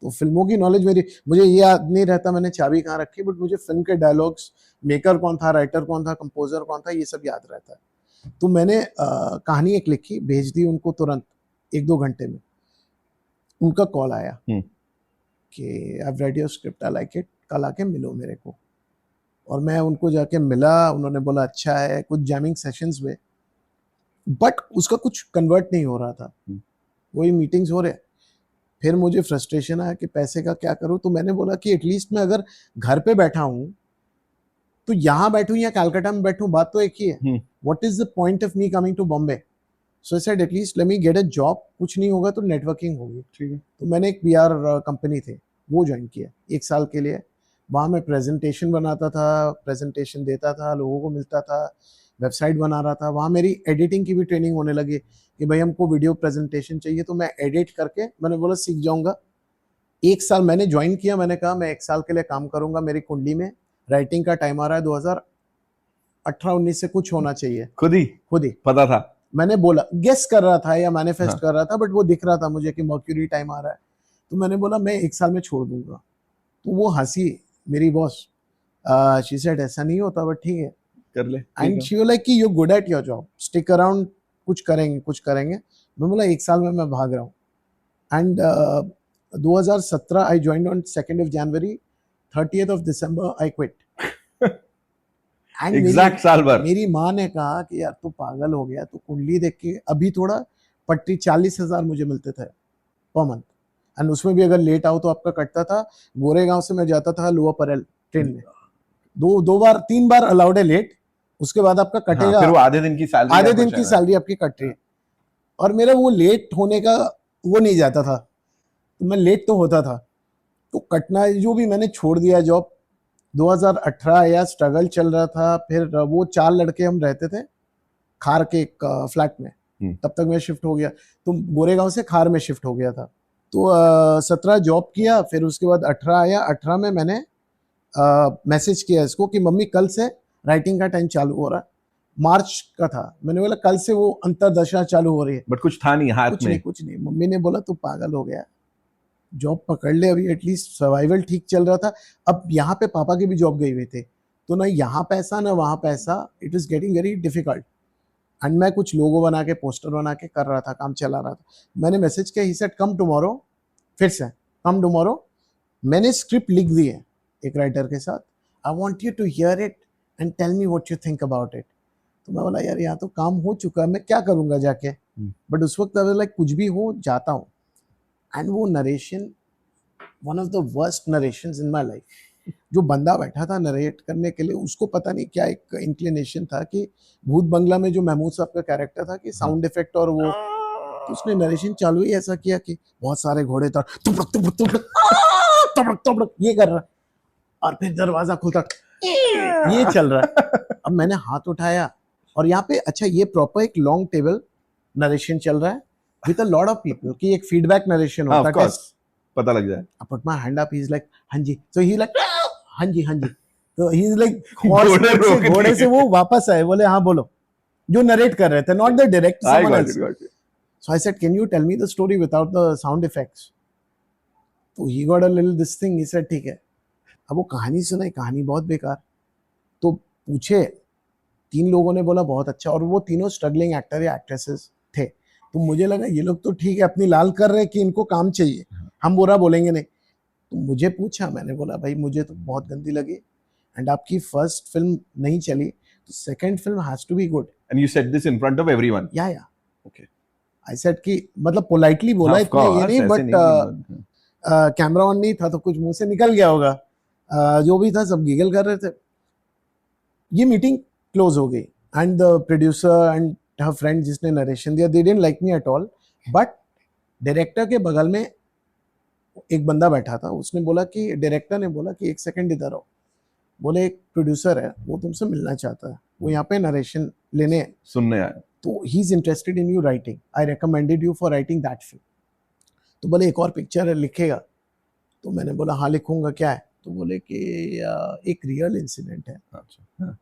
तो फिल्मों की नॉलेज मेरी, मुझे ये याद नहीं रहता मैंने चाबी कहाँ रखी, बट मुझे फिल्म के डायलॉग्स, मेकर कौन था, राइटर कौन था, कंपोजर कौन था, ये सब याद रहता है। तो मैंने कहानी एक लिखी, भेज दी उनको तुरंत 1-2 घंटे में। उनका कॉल आया कि I read your script, I like it, कल आके मिलो मेरे को। और मैं उनको जाके मिला, उन्होंने बोला अच्छा है, कुछ जैमिंग सेशंस हुए, बट उसका कुछ कन्वर्ट नहीं हो रहा था, वही मीटिंग्स हो रहे। फिर मुझे फ्रस्ट्रेशन आया कि पैसे का क्या करूं, तो मैंने बोला कि एटलीस्ट मैं अगर घर पे बैठा हूं तो यहाँ बैठूं या कलकत्ता में बैठूं, बात तो एक ही है। What is the point of me coming to Bombay? So I said at least let me get a job, कुछ नहीं होगा तो नेटवर्किंग होगी। ठीक है। तो मैंने एक पीआर कंपनी थी वो ज्वाइन किया 1 साल के लिए। वहाँ मैं प्रेजेंटेशन बनाता था, प्रेजेंटेशन देता था, लोगों को मिलता था, वेबसाइट बना रहा था। वहाँ मेरी एडिटिंग की भी ट्रेनिंग होने लगी कि भाई हमको वीडियो प्रेजेंटेशन चाहिए, तो मैं एडिट करके, मैंने बोला सीख जाऊंगा। 1 साल मैंने ज्वाइन किया, मैंने कहा मैं 1 साल के लिए काम करूंगा, मेरी कुंडली में राइटिंग का टाइम आ रहा है 2018-19 से कुछ होना चाहिए। खुद ही पता था, मैंने बोला, गेस कर रहा था या मैनिफेस्ट कर रहा था, बट वो दिख रहा था मुझे कि मर्क्यूरी टाइम आ रहा है। तो मैंने बोला मैं 1 साल में छोड़ दूंगा। तो वो हंसी मेरी बॉस, शी सेड ऐसा नहीं होता, बट ठीक है कर ले। एंड शी वाज लाइक कि you good at your job, stick around, कुछ करेंगे। मैं बोला 1 साल में मैं भाग रहा हूँ। And 2017 I joined on 2nd of January, 30th of December I quit. Exact साल भर। मेरी माँ ने कहा कि यार तू पागल हो गया, तू कुंडली देख के अभी थोड़ा पट्टी 40,000 मुझे मिलते थे पर मंथ, एंड उसमें भी अगर लेट आओ तो आपका कटता था। गोरेगांव से मैं जाता था लोअर परेल ट्रेन में, 3 बार अलाउड है लेट, उसके बाद आपका कटेगा। फिर वो आधे दिन की सैलरी आपकी कट रही है, और मेरा वो लेट होने का वो नहीं जाता था, तो मैं लेट तो होता था। तो कटना जो भी मैंने छोड़ दिया जॉब 2018 या स्ट्रगल चल रहा था। फिर वो 4 लड़के हम रहते थे खार के एक फ्लैट में, तब तक मैं शिफ्ट हो गया, तो गोरेगांव से खार में शिफ्ट हो गया था। तो 17 जॉब किया, फिर उसके बाद 18 आया। 18 में मैंने मैसेज किया इसको कि मम्मी कल से राइटिंग का टाइम चालू हो रहा है। मार्च का था, मैंने बोला कल से वो अंतरदशा चालू हो रही है। बट कुछ था नहीं हाथ में। कुछ नहीं। मम्मी ने बोला तू पागल हो गया, जॉब पकड़ ले, अभी एटलीस्ट सर्वाइवल ठीक चल रहा था। अब यहाँ पे पापा की भी जॉब गई हुई थी, तो ना यहाँ पैसा ना वहाँ पैसा, it is getting very difficult. And मैं कुछ लोगो बना के पोस्टर बना के कर रहा था, काम चला रहा था। मैंने मैसेज किया, ही सेड कम टुमारो, फिर से कम टुमारो। मैंने स्क्रिप्ट लिख दी है एक राइटर के साथ, I want you to hear it and tell me what you think about it. तो मैं बोला यार यहाँ तो काम हो चुका है, मैं क्या करूँगा जाके। बट उस वक्त लाइक कुछ भी हो जाता हूँ। एंड वो narration, one of the worst narrations in my life. जो बंदा बैठा था नरेट करने के लिए, उसको पता नहीं क्या एक इंक्लिनेशन था कि भूत बंगला में जो महमूद साहब का कैरेक्टर था कि साउंड इफेक्ट और वो, तो उसने नरेशन चालू ही ऐसा किया कि बहुत सारे घोड़े था, तुबड़क तुबड़क तुबड़क तुबड़क तुबड़क ये कर रहा, और फिर दरवाजा खुलता, ये चल रहा है। अब मैंने हाथ उठाया, और यहाँ पे अच्छा ये प्रॉपर एक लॉन्ग टेबल नरेशन चल रहा है with a lot of people की एक फीडबैक नरेशन होता है, पता लग जाए। I put my hand up, he's like हाँ जी, so he like हाँ जी, तो he is like घोड़े से वो वापस आए, बोले हाँ बोलो, जो नरेट कर रहे थे, not the direct someone else. So I said, can you tell me the story without the sound effects? तो he got a little this thing, he said ठीक है। अब वो कहानी सुनाई, कहानी बहुत बेकार। तो पूछे, 3 लोगों ने बोला बहुत अच्छा, और वो तीनों स्ट्रगलिंग एक्टर या एक्ट्रेसेस थे। तो मुझे लगा ये लोग तो ठीक है, अपनी लाल कर रहे हैं कि इनको काम चाहिए, हम बुरा बोलेंगे नहीं। तो मुझे पूछा, मैंने बोला भाई मुझे तो बहुत गंदी लगी, एंड आपकी फर्स्ट फिल्म नहीं चली, तो second film has to be good. And you said this in front of everyone? या ओके। आई सेड कि मतलब पोलाइटली बोला, इतना ये नहीं, बट कैमरा ऑन नहीं था तो कुछ मुंह से निकल गया होगा। जो भी था सब गिगल कर रहे थे। ये मीटिंग क्लोज हो गई, and the producer and her friend जिसने नरेशन दिया, they didn't like me at all. But director के बगल में एक बंदा बैठा था, उसने बोला कि डायरेक्टर ने बोला कि एक सेकंड इधर आओ। बोले एक प्रोड्यूसर है, वो तुमसे मिलना चाहता है, वो यहाँ पे नरेशन लेने सुनने आया, तो he is interested in you writing, I recommended you for writing that film. तो बोले एक और पिक्चर है, लिखेगा? तो मैंने बोला हाँ लिखूंगा, क्या है? तो बोले कि एक रियल इंसिडेंट है। अच्छा।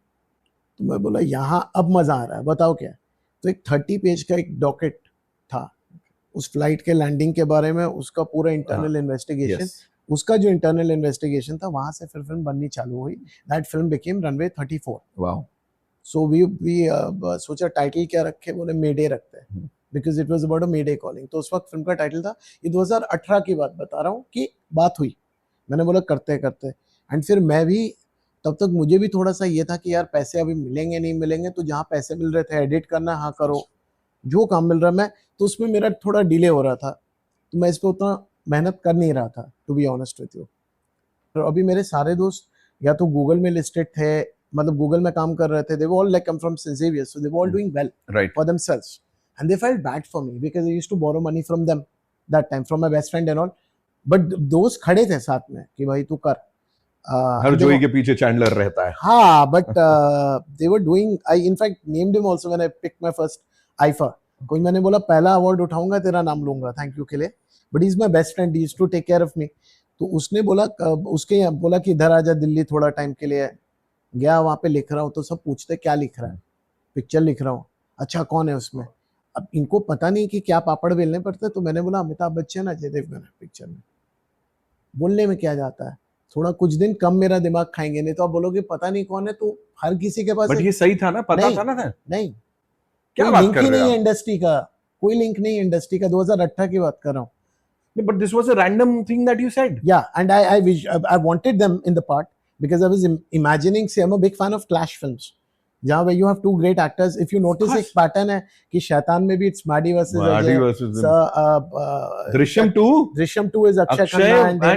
तो मैं बोला यहाँ अब मजा आ रहा है, बताओ क्या है। तो एक 30 पेज का एक डॉकेट था उस फ्लाइट के लैंडिंग के बारे में, उसका पूरा इंटरनल इन्वेस्टिगेशन, उसका जो इंटरनल इन्वेस्टिगेशन था, वहां से फिर फिल्म बननी चालू हुई। That film became Runway 34। Wow. So we सोचा टाइटल क्या रखे, बोले मेडे रखते हैं, because it was about a Mayday calling. तो उस वक्त फिल्म का टाइटल था, ये 2018 की बात बता रहा हूँ कि बात हुई। मैंने बोला करते करते, एंड फिर मैं भी तब तक मुझे भी थोड़ा सा ये था कि यार पैसे अभी मिलेंगे नहीं मिलेंगे, तो जहाँ पैसे मिल रहे थे एडिट करना, हाँ करो, जो काम मिल रहा है मैं, तो उसमें मेरा थोड़ा डिले हो रहा था, तो मैं इस पर उतना मेहनत कर नहीं रहा था, to be honest with you. तो अभी मेरे सारे दोस्त या तो गूगल में लिस्टेड थे, मतलब गूगल में काम कर रहे थे, they were all like come from Saint Xavier's, so they were all doing well for themselves, and they felt bad for me because I used to borrow money from them that time, from my best friend and all. But दोस्त खड़े थे साथ में कि भाई तू कर, हर जोई के पीछे चैंडलर रहता है। हाँ, but they were doing, I in fact named him also when I picked my first IIFA. कोई मैंने बोला पहला अवार्ड उठाऊंगा तेरा नाम लूंगा थैंक यू के लिए, but he is my best friend, he used to take care of me. तो उसने बोला, उसके यहाँ बोला कि इधर आजा दिल्ली थोड़ा टाइम के लिए। गया, वहाँ पे लिख रहा हूँ तो सब पूछते क्या लिख रहा है, पिक्चर लिख रहा हूँ। अच्छा कौन है उसमें? अब इनको पता नहीं कि क्या पापड़ बेलने पड़ते, तो मैंने बोला अमिताभ बच्चन, अजय देवगन है पिक्चर में। बोलने में क्या जाता है, थोड़ा कुछ दिन कम मेरा दिमाग खाएंगे, नहीं तो आप बोलोगे पता नहीं कौन है, तो हर किसी के पास। बट ये सही था ना, पता था ना? नहीं, क्या कोई बात कर रहे हो? लिंक ही नहीं है इंडस्ट्री का, कोई लिंक नहीं है इंडस्ट्री का। 2018 की बात कर रहा हूँ। But this was a random thing that you said. Yeah, and I wanted them in the part because I was imagining, say, I'm a big fan of Clash films, जहाँ where you have two great actors. If you notice एक pattern है कि शैतान में भी it's Maddy versus Ajay. Drishyam 2 is Akshay Khanna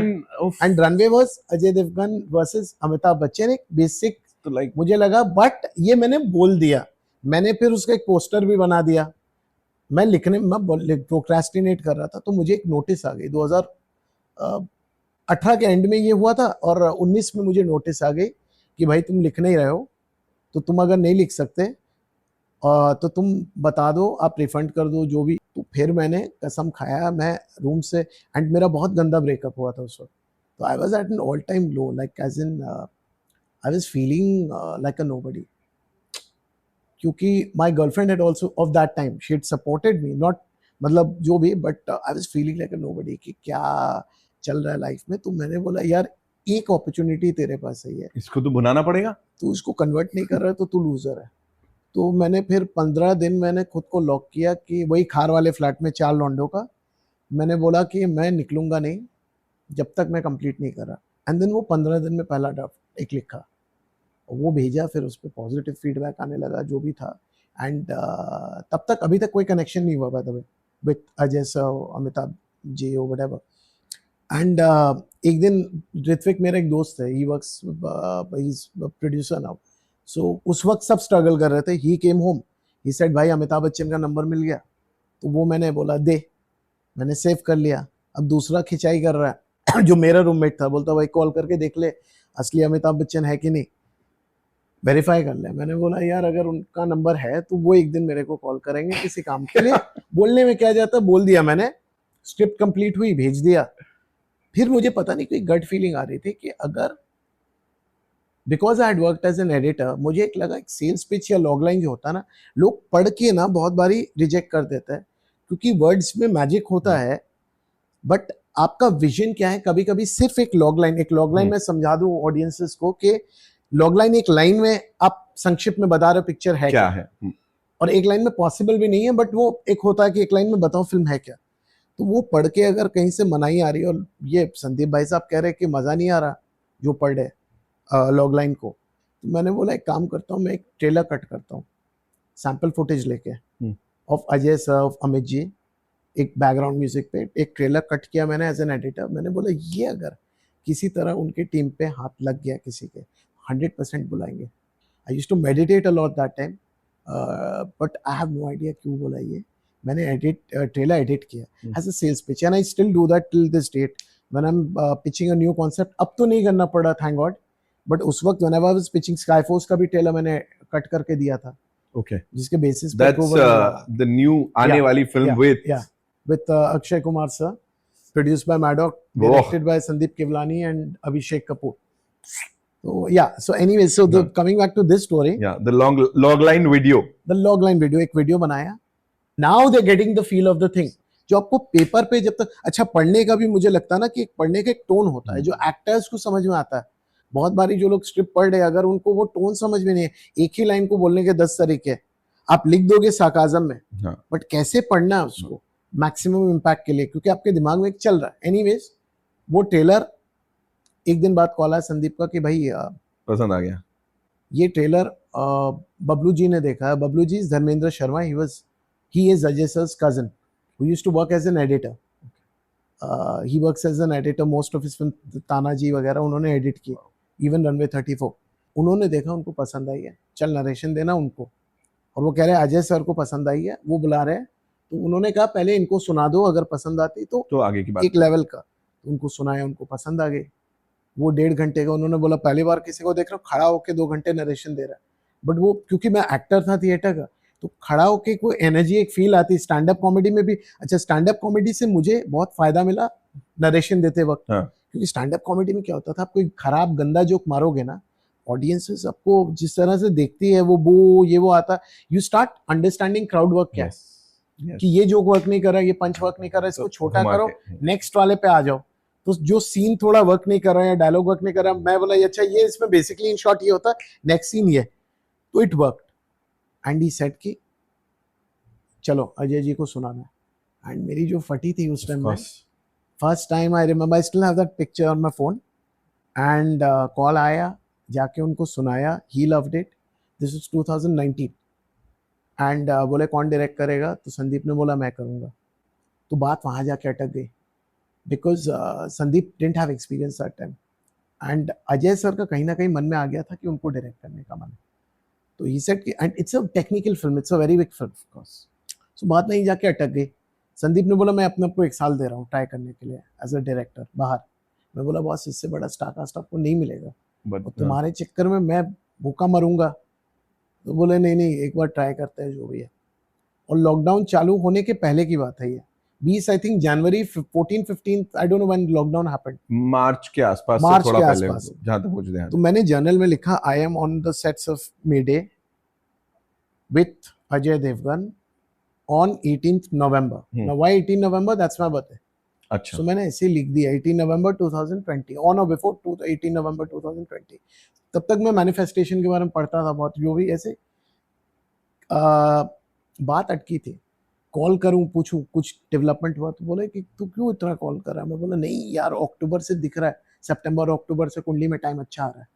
and Runway was Ajay Devgn versus Amitabh Bachchan. एक basic तो like मुझे लगा, but ये मैंने बोल दिया, मैंने फिर उसका एक पोस्टर भी बना दिया। मैं लिखने में प्रोक्रेस्टिनेट कर रहा था, तो मुझे एक नोटिस आ गई 18 के एंड में ये हुआ था और 19 में मुझे नोटिस आ गई कि भाई तुम लिख नहीं रहे हो, तो तुम अगर नहीं लिख सकते तो तुम बता दो, आप रिफंड कर दो जो भी। तो फिर मैंने कसम खाया, मैं रूम से, एंड मेरा बहुत गंदा ब्रेकअप हुआ था उस वक्त, तो I was at an all time low, like as in I was feeling like a nobody, क्योंकि my girlfriend had also of that time she had supported me, not मतलब जो भी, but I was feeling like a nobody कि क्या चल रहा है लाइफ में। तो मैंने बोला यार एक अपॉर्चुनिटी तेरे पास है, इसको तो भुनाना पड़ेगा, तू इसको कन्वर्ट नहीं कर रहा है तो तू लूजर है। तो मैंने फिर 15 दिन मैंने खुद को लॉक किया कि वही खार वाले फ्लैट में 4 लौंडों का, मैंने बोला कि मैं निकलूंगा नहीं जब तक मैं कंप्लीट नहीं कर रहा। एंड देन वो 15 दिन में पहला ड्राफ्ट एक लिखा, वो भेजा, फिर उस पर पॉजिटिव फीडबैक आने लगा जो भी था। एंड तब तक अभी तक कोई कनेक्शन नहीं हुआ by the way with Ajay sir, Amitabh ji और व्हाटएवर। एंड एक दिन ऋत्विक मेरा एक दोस्त है, he works, he is producer now, so उस वक्त सब स्ट्रगल कर रहे थे। ही केम होम, ही सेड भाई अमिताभ बच्चन का नंबर मिल गया, तो वो मैंने बोला दे, मैंने सेव कर लिया। अब दूसरा खिंचाई कर रहा है जो मेरा रूममेट था, बोलता भाई कॉल करके देख ले असली अमिताभ बच्चन है कि नहीं, वेरीफाई कर ले। मैंने बोला यार अगर उनका नंबर है तो वो एक दिन मेरे को कॉल करेंगे किसी काम के लिए बोलने में क्या जाता, बोल दिया मैंने, स्क्रिप्ट कंप्लीट हुई, भेज दिया। फिर मुझे पता नहीं कोई गट फीलिंग आ रही थी कि अगर, because I had worked as an editor, मुझे एक लगा एक सेल्स पिच या लॉग लाइन जो होता है ना, लोग पढ़ के ना बहुत बारी रिजेक्ट कर देते हैं क्योंकि वर्ड्स में मैजिक होता है, बट आपका विजन क्या है। कभी कभी सिर्फ एक लॉग लाइन मैं समझा दूं ऑडियंसेस को कि लॉग लाइन एक लाइन में आप संक्षिप्त में बता रहे हो पिक्चर है क्या है, और एक लाइन में पॉसिबल भी नहीं है, बट वो एक होता है कि एक लाइन में बताओ फिल्म है क्या। तो वो पढ़ के अगर कहीं से मनाही आ रही है, और ये संदीप भाई साहब कह रहे हैं कि मजा नहीं आ रहा जो पढ़ रहे लॉग लाइन को, तो मैंने बोला एक काम करता हूँ, मैं एक ट्रेलर कट करता हूँ सैंपल फुटेज लेके of Ajay sir, of Amit ji, एक बैकग्राउंड म्यूजिक पे एक ट्रेलर कट किया मैंने एज एन एडिटर। मैंने बोला ये अगर किसी तरह उनके टीम पे हाथ लग गया किसी के, 100% बुलाएंगे। I used to meditate a lot that time, but I have no idea क्यों बोला ये। मैंने ट्रेलर एडिट किया as a sales pitch, and I still do that till this date when I am pitching a new concept. अब तो नहीं करना पड़ा थैंक गॉड, बट उस वक्त when I was pitching sky force का भी ट्रेलर मैंने कट करके दिया था, जिसके बेसिस पे द न्यू आने वाली film with Akshay Kumar sir, produced by Maddock, directed by Sandeep Kevlani and Abhishek Kapoor. So yeah, so anyway, so coming back to this story, the log line video, एक वीडियो बनाया। Now they're getting the feel of the thing, जो आपको पेपर पे जब तक, अच्छा पढ़ने का भी मुझे लगता है ना कि पढ़ने का एक टोन होता है जो एक्टर्स को समझ में आता है। बहुत बारी जो लोग स्क्रिप्ट पढ़ रहे हैं, अगर उनको वो टोन समझ में नहीं है, एक ही लाइन को बोलने के 10 तरीके, आप लिख दोगे सार्काज़म में, बट कैसे पढ़ना है उसको मैक्सिमम इम्पैक्ट के लिए, क्योंकि आपके दिमाग में चल रहा है। एनीवेज, वो ट्रेलर, एक दिन बाद कॉल आया संदीप का कि भाई पसंद आ गया ये ट्रेलर, बबलू जी ने देखा है। Bablu ji is Dharmendra Sharma, he is Ajay sir's cousin who used to work as an editor. He works as an editor most of his film, Tanaji वगैरह उन्होंने एडिट की, इवन रनवे 34। उन्होंने देखा, उनको पसंद आई है, चल नरेशन देना उनको, और वो कह रहे हैं अजय सर को पसंद आई है, वो बुला रहे हैं। तो उन्होंने कहा पहले इनको सुना दो, अगर पसंद आती तो आगे की बात, एक लेवल का। उनको सुनाया, उनको पसंद आ गई। वो 1.5 घंटे का, उन्होंने बोला पहली बार किसी को देख रहा हूँ खड़ा होकर 2 घंटे नरेशन दे रहा है, बट वो क्योंकि मैं एक्टर था थिएटर का, तो खड़ा होके कोई एनर्जी, एक फील आती। स्टैंड अप कॉमेडी में भी, अच्छा स्टैंड अप कॉमेडी से मुझे बहुत फायदा मिला नरेशन देते वक्त, क्योंकि स्टैंड अप कॉमेडी में क्या होता था, आप कोई खराब गंदा जोक मारोगे ना, ऑडियंसेस आपको जिस तरह से देखती है, वो ये वो आता, you start understanding crowd work क्या है, कि ये जोक वर्क नहीं कर रहा, ये पंच वर्क नहीं कर रहा, इसको छोटा करो, नेक्स्ट वाले पे आ जाओ। तो जो सीन थोड़ा वर्क नहीं कर रहा है या डायलॉग वर्क नहीं कर रहा, मैं बोला अच्छा ये इसमें बेसिकली इन शॉर्ट ये होता है, नेक्स्ट सीन ये, तो it work. And he said कि चलो अजय जी को सुनाना। एंड मेरी जो फटी थी उस टाइम में, first time I remember, I still have that picture on my phone. And call आया, जाके उनको सुनाया, he loved it. This is 2019। And बोले कौन डायरेक्ट करेगा, तो संदीप ने बोला मैं करूँगा। तो बात वहाँ जाके अटक गई, because Sandeep didn't have experience that time, and Ajay sir का कहीं ना कहीं मन में आ गया था कि उनको डायरेक्ट करने का मन। तो ही सेड कि and it's a technical film, it's a very big film of course. So बात नहीं जाके अटक गई। संदीप ने बोला मैं अपने आप को 1 साल दे रहा हूँ ट्राई करने के लिए एज अ डायरेक्टर बाहर। मैं बोला बॉस इससे बड़ा स्टार कास्ट आपको नहीं मिलेगा, बट और तुम्हारे चक्कर में मैं भूखा मरूंगा। तो बोले नहीं नहीं एक बार ट्राई करते हैं जो भी है। और लॉकडाउन चालू होने के पहले की बात है ये, 20 I think January 14-15 I don't know when lockdown happened, मार्च के आसपास से मार्च थोड़ा के पहले, आसपास। जहां तक मुझे ध्यान तो मैंने जर्नल में लिखा I am on the sets of Mayday with Ajay Devgn on 18th November. Now why 18 November? That's my birthday. अच्छा So मैंने ऐसे लिख दिया 18 November 2020 on or before 18 November 2020। तब तक मैं मैनिफेस्टेशन के बारे में पढ़ता था बहुत, जो भी ऐसे बात अटकी थी। कॉल करूं पूछूं कुछ डेवलपमेंट हुआ, तो बोले कि तू क्यों इतना कॉल कर रहा है। मैं बोला नहीं यार अक्टूबर से दिख रहा है, सितंबर अक्टूबर से कुंडली में टाइम अच्छा आ रहा है।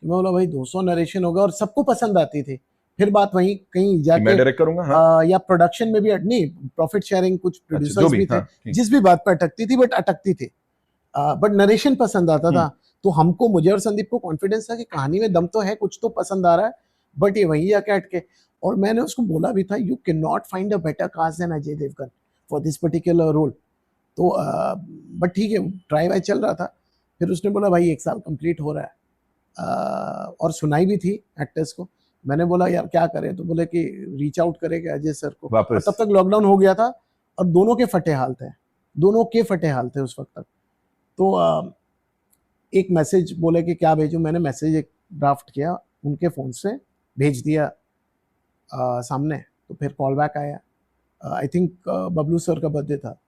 मैं बोला भाई 200 नरेशन होगा और सबको पसंद आती थी। फिर बात वहीं कहीं जाके मैं डायरेक्ट करूंगा, हाँ। या प्रोडक्शन में भी नहीं, प्रॉफिट शेयरिंग कुछ अच्छा, प्रोड्यूसर्स जो भी भी थे, हाँ, जिस भी बात पर अटकती थी बट अटकती थी, बट नरेशन पसंद आता था। तो हमको, मुझे और संदीप को कॉन्फिडेंस था कि कहानी में दम तो है, कुछ तो पसंद आ रहा है, बट ये वहीं जाके अटके। और मैंने उसको बोला भी था you can not find a better cast than Ajay Devgn for this particular role. तो बट ठीक है ट्राई वाई चल रहा था। फिर उसने बोला भाई 1 साल कंप्लीट हो रहा है, और सुनाई भी थी एक्टर्स को। मैंने बोला यार क्या करें, तो बोले कि रीच आउट करेगा अजय सर को। और तब तक लॉकडाउन हो गया था और दोनों के फटे हाल थे, दोनों के फटे हाल थे उस वक्त तक। तो एक मैसेज बोले कि क्या भेजूं, मैंने मैसेज एक ड्राफ्ट किया उनके फ़ोन से, भेज दिया सामने। तो फिर कॉल बैक आया, आई थिंक बबलू सर का बर्थडे था।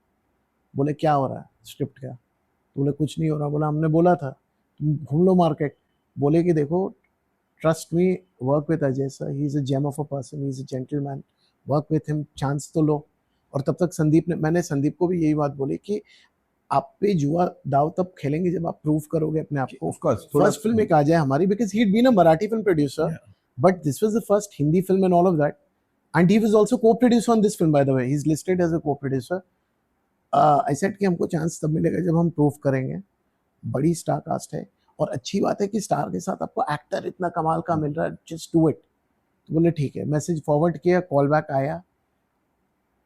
बोले क्या हो रहा है स्क्रिप्ट का, तो बोले कुछ नहीं हो रहा। बोला हमने बोला था तुम घूम लो मार्केट। बोले कि देखो trust me, work with Ajay sir, he is a gem of a person, he is a gentleman, work with him, chance तो लो। और तब तक संदीप ने, मैंने संदीप को भी यही बात बोली कि आप पे जुआ दाव तब खेलेंगे जब आप प्रूव करोगे अपने आप को। फर्स्ट फिल्म एक आ जाए हमारी, because he had been a Marathi film producer, but this was the first Hindi film and all of that, and he was also co-producer on this film by the way, he is listed as a co-producer. I said कि हमको चांस तब मिलेगा जब हम प्रूव करेंगे, बड़ी स्टार कास्ट है, और अच्छी बात है कि स्टार के साथ आपको एक्टर इतना कमाल का मिल रहा है, जस्ट डू इट। तो बोले ठीक है, मैसेज फॉरवर्ड किया, कॉल बैक आया।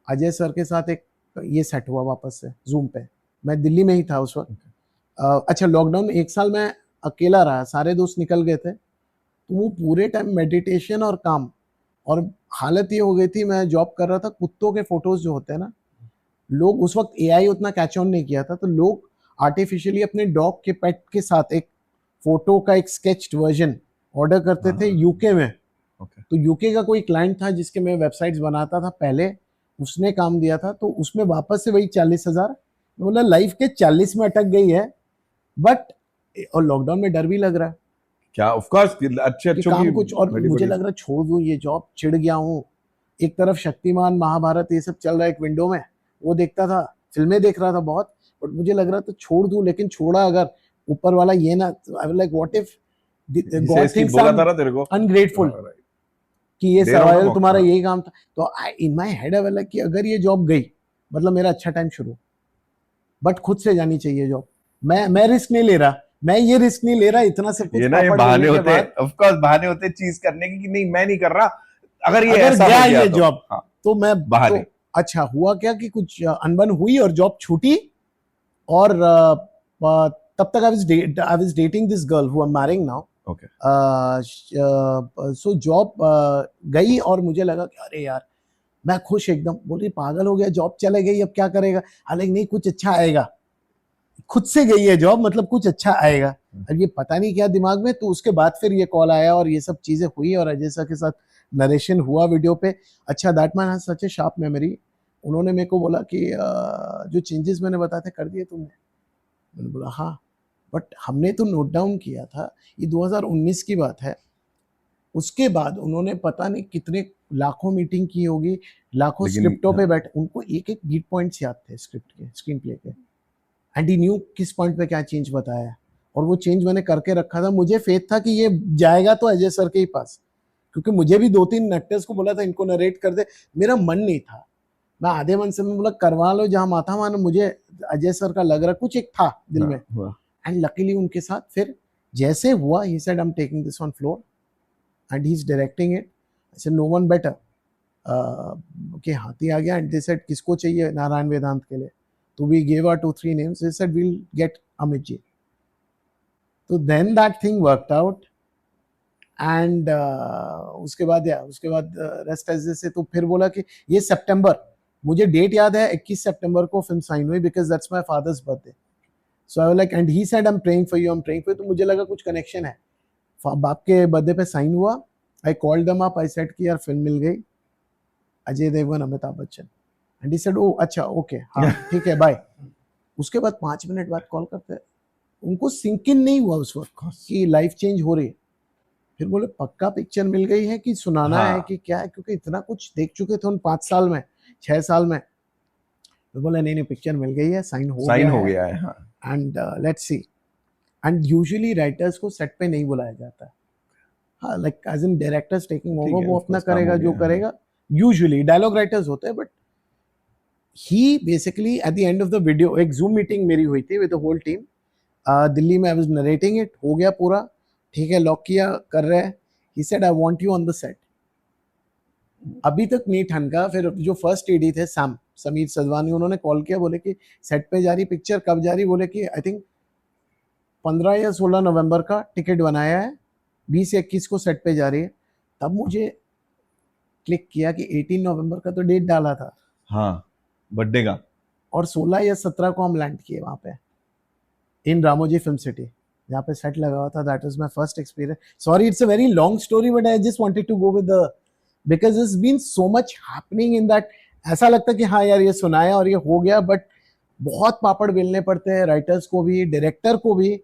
अजय सर के साथ एक ये सेट हुआ वापस से जूम पे, मैं दिल्ली में ही था उस वक्त। अच्छा लॉकडाउन 1 साल मैं अकेला रहा, सारे दोस्त निकल गए थे, तो वो पूरे टाइम मेडिटेशन और काम। और हालत ये हो गई थी, मैं जॉब कर रहा था, कुत्तों के फोटोज जो होते हैं ना, लोग उस वक्त एआई उतना कैच ऑन नहीं किया था, तो लोग आर्टिफिशियली अपने डॉग के पेट के साथ एक फोटो का एक स्केच्ड वर्जन ऑर्डर करते थे यूके में। तो यूके का कोई क्लाइंट था जिसके मैं वेबसाइट्स बनाता था पहले, उसने काम दिया था, तो उसमें वापस से वही 40,000, बोला लाइफ के 40 में अटक गई है। बट और लॉकडाउन में डर भी लग रहा है क्या, ऑफ कोर्स अच्छे कि काम कुछ, और मुझे लग रहा है छोड़ दूं ये जॉब, चिढ़ गया हूँ। एक तरफ शक्तिमान, महाभारत ये सब चल रहा है एक विंडो में, वो देखता था, फिल्में देख रहा था बहुत, बट मुझे लग रहा था छोड़ दूं, लेकिन छोड़ा अगर ऊपर वाला ये ना, I was like what if God thinks I am ungrateful कि ये सर्वाइवल तुम्हारा यही काम था। तो in my head I was like कि अगर ये जॉब गई मतलब मेरा अच्छा टाइम शुरू, बट खुद से जानी चाहिए जॉब। मैं रिस्क नहीं ले रहा, मैं ये रिस्क नहीं ले रहा इतना सब कुछ, ये ना ये बहाने होते हैं, ऑफ कोर्स बहाने होते हैं चीज करने की कि नहीं मैं नहीं कर रहा, अगर ये ऐसा गया हो गया ये तो, जॉब हाँ, तो मैं बहाने। तो अच्छा हुआ क्या कि कुछ अनबन हुई और जॉब छूटी। और तब तक I was dating this girl who I am marrying now. Okay, so job गई और मुझे लगा कि अरे यार मैं खुश एकदम, बोल रही पागल हो गया, जॉब चले गई अब क्या करेगा। हालांकि नहीं, कुछ अच्छा आएगा, खुद से गई है जॉब, मतलब कुछ अच्छा आएगा। अब ये पता नहीं क्या दिमाग में, तो उसके बाद फिर ये कॉल आया और ये सब चीजें हुई और अजय सर के साथ नरेशन हुआ वीडियो पे। अच्छा that man has such A sharp memory. उन्होंने मेरे को बोला कि जो चेंजेस मैंने बताए थे कर दिए तुमने। मैंने बोला हाँ, बट हमने तो नोट डाउन किया था, ये 2019 की बात है। उसके बाद उन्होंने पता नहीं कितने लाखों मीटिंग की होगी, लाखों स्क्रिप्टों पे बैठ, उनको एक एक बीट पॉइंट्स याद थे स्क्रिप्ट के, स्क्रीन प्ले के, एंड ही न्यू किस पॉइंट पे क्या चेंज बताया है। और वो चेंज मैंने करके रखा था, मुझे फेथ था कि ये जाएगा तो अजय सर के ही पास, क्योंकि मुझे भी 2-3 एक्टर्स को बोला था इनको नरेट कर दे, मेरा मन नहीं था। मैं आधे मन से मैं बोला करवा लो जहां माथा मानो, मुझे अजय सर का लग रहा कुछ एक था दिल में। एंड लकीली उनके साथ फिर जैसे हुआ, he said I am taking this on floor and he is directing it. I said no one better. कि हाथी आ गया एंड दे सेड किसको चाहिए नारायण वेदांत के लिए, तो we gave our 2-3 names. They said we'll get Amit ji. So then that thing worked out. And उसके बाद रेस्ट एज से तो फिर बोला कि ये सितंबर, मुझे डेट याद है 21 सितंबर को फिल्म साइन हुई because that's my father's birthday. So I was like, and he said I am praying for you, I am praying for you. तो मुझे लगा कुछ कनेक्शन है. बाप के बर्थडे पे साइन हुआ. I called them up, I said कि यार फिल्म मिल गई, Ajay Devgn Amitabh Bachchan. And he said oh अच्छा ओके हाँ ठीक है बाय. उसके बाद 5 मिनट बाद कॉल करते, उनको सिंक इन नहीं हुआ उस वक्त कि लाइफ चेंज हो रही है. फिर बोले पक्का पिक्चर मिल गई है कि सुनाना हाँ. है कि क्या है, क्योंकि इतना कुछ देख चुके थे उन 5 साल में 6 साल में. तो बोले नहीं पिक्चर मिल गई है, साइन हो गया है. And let's see. And usually writers को सेट पे नहीं बुलाया जाता है. हाँ like as in directors taking over, वो अपना करेगा जो करेगा. यूजुअली डायलॉग राइटर्स होते हैं, but he basically at the end of the video, एक जूम मीटिंग मेरी हुई थी with the whole team Delhi में. आई वाज नरेटिंग इट, हो गया पूरा ठीक है, लॉक किया, कर रहे हैं. ही said I want you on the set. अभी तक नहीं ठनका. फिर जो फर्स्ट एडी थे समीर सदवानी, उन्होंने कॉल किया, बोले कि सेट पे जा रही पिक्चर, कब जा रही. बोले कि आई थिंक 15 या 16 नवंबर का टिकट बनाया है, 20 या 21 को सेट पे जा रही है. तब मुझे क्लिक किया कि 18 नवंबर का तो डेट डाला था, हाँ बर्थडे का, और 16 या 17 को हम लैंड किए वहां पे इन रामोजी फिल्म सिटी, जहाँ पे सेट लगा हुआ था. That was my first experience. Sorry it's a very long story, but I just wanted to go with the, because it's been so much happening in that. ऐसा लगता है कि हाँ यार ये सुनाया और ये हो गया, बट बहुत पापड़ बेलने पड़ते हैं राइटर्स को भी, डायरेक्टर को भी.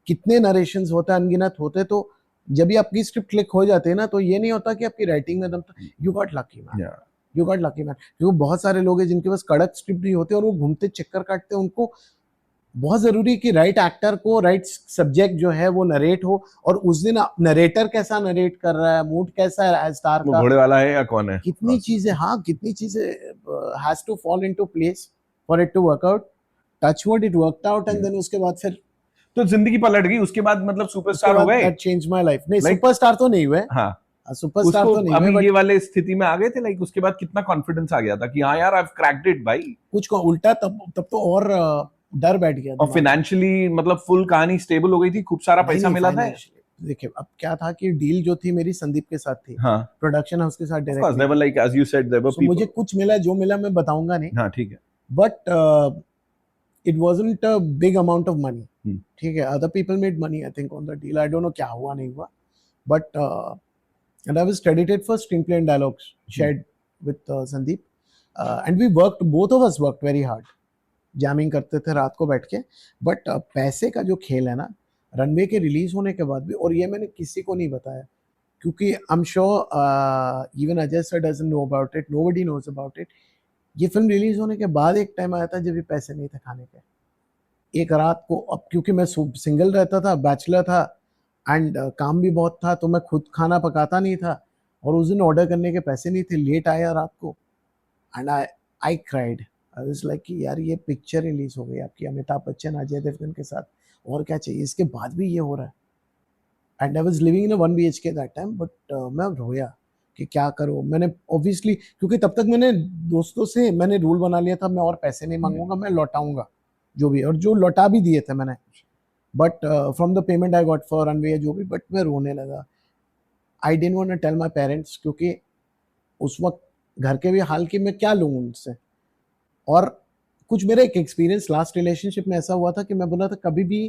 कितने नरेशंस होते हैं, अनगिनत होते. तो जब भी आपकी स्क्रिप्ट क्लिक हो जाते हैं ना, तो ये नहीं होता कि आपकी राइटिंग में दम था. You got lucky man, you got lucky man. क्योंकि बहुत सारे लोग हैं जिनके पास कड़क स्क्रिप्ट नहीं होते और वो घूमते चक्कर काटते हैं. उनको बहुत जरूरी कि राइट एक्टर को राइट सब्जेक्ट जो है वो नरेट हो, और उस दिन नरेटर कैसा नरेट कर रहा है, मूड कैसा है स्टार का, घोड़े वाला है या कौन है, कितनी चीजें, हाँ कितनी चीजें has to fall into place for it to work out. Touch wood it worked out. And then उसके बाद फिर तो जिंदगी पलट गई. उसके बाद मतलब सुपरस्टार हो गए. That change my life. नहीं सुपरस्टार तो नहीं हुए. हाँ सुपरस्टार तो नहीं अभी हुए, ये वाले स्थिति में आ गए थे. लाइक उसके बाद कितना कॉन्फिडेंस आ गया था कि हाँ यार आई हैव क्रैक्ड इट भाई. कुछ को उल्टा तब तो और डर बैठ गया. और फाइनेंशियली मतलब फुल कहानी स्टेबल हो गई थी, खूब सारा पैसा मिला था. देखिए अब क्या था कि डील जो थी मेरी संदीप के साथ थी. हाँ प्रोडक्शन हाउस के साथ direct. They were like as you said they were people. मुझे कुछ मिला, जो मिला मैं बताऊंगा नहीं. हाँ ठीक है. But it wasn't a big amount of money. ठीक है, other people made money I think on the deal. I don't know क्या हुआ नहीं हुआ, but and I was credited for screenplay and dialogues shared with Sandeep, and we worked, both of us worked very hard, jamming करते थे रात को बैठ के. but पैसे का जो खेल है ना, रनवे के रिलीज होने के बाद भी, और ये मैंने किसी को नहीं बताया क्योंकि I'm sure even Ajay sir doesn't know about it, nobody knows about it. ये फिल्म रिलीज होने के बाद एक टाइम आया था जब भी पैसे नहीं थे खाने के. एक रात को, अब क्योंकि मैं सिंगल रहता था, बैचलर था, एंड काम भी बहुत था, तो मैं खुद खाना पकाता नहीं था, और उस दिन ऑर्डर करने के पैसे नहीं थे. लेट आया रात को, and I cried. I was like कि यार ये पिक्चर रिलीज हो गई आपकी अमिताभ बच्चन अजय देवगन के साथ, और क्या चाहिए, इसके बाद भी ये हो रहा है. And I was living in a 1 BHK that time. But मैं रोया कि क्या करो. मैंने ऑब्वियसली, क्योंकि तब तक मैंने दोस्तों से मैंने रूल बना लिया था, मैं और पैसे नहीं मांगूंगा, मैं लौटाऊंगा जो भी, और जो लौटा भी दिए थे मैंने. But from the payment I got for Runway जो भी, बट मैं रोने लगा. I didn't want to tell my parents, क्योंकि उस वक्त घर के भी हाल की मैं क्या लूँ उनसे. और कुछ मेरा एक एक्सपीरियंस लास्ट रिलेशनशिप में ऐसा हुआ था कि मैं बोला था कभी भी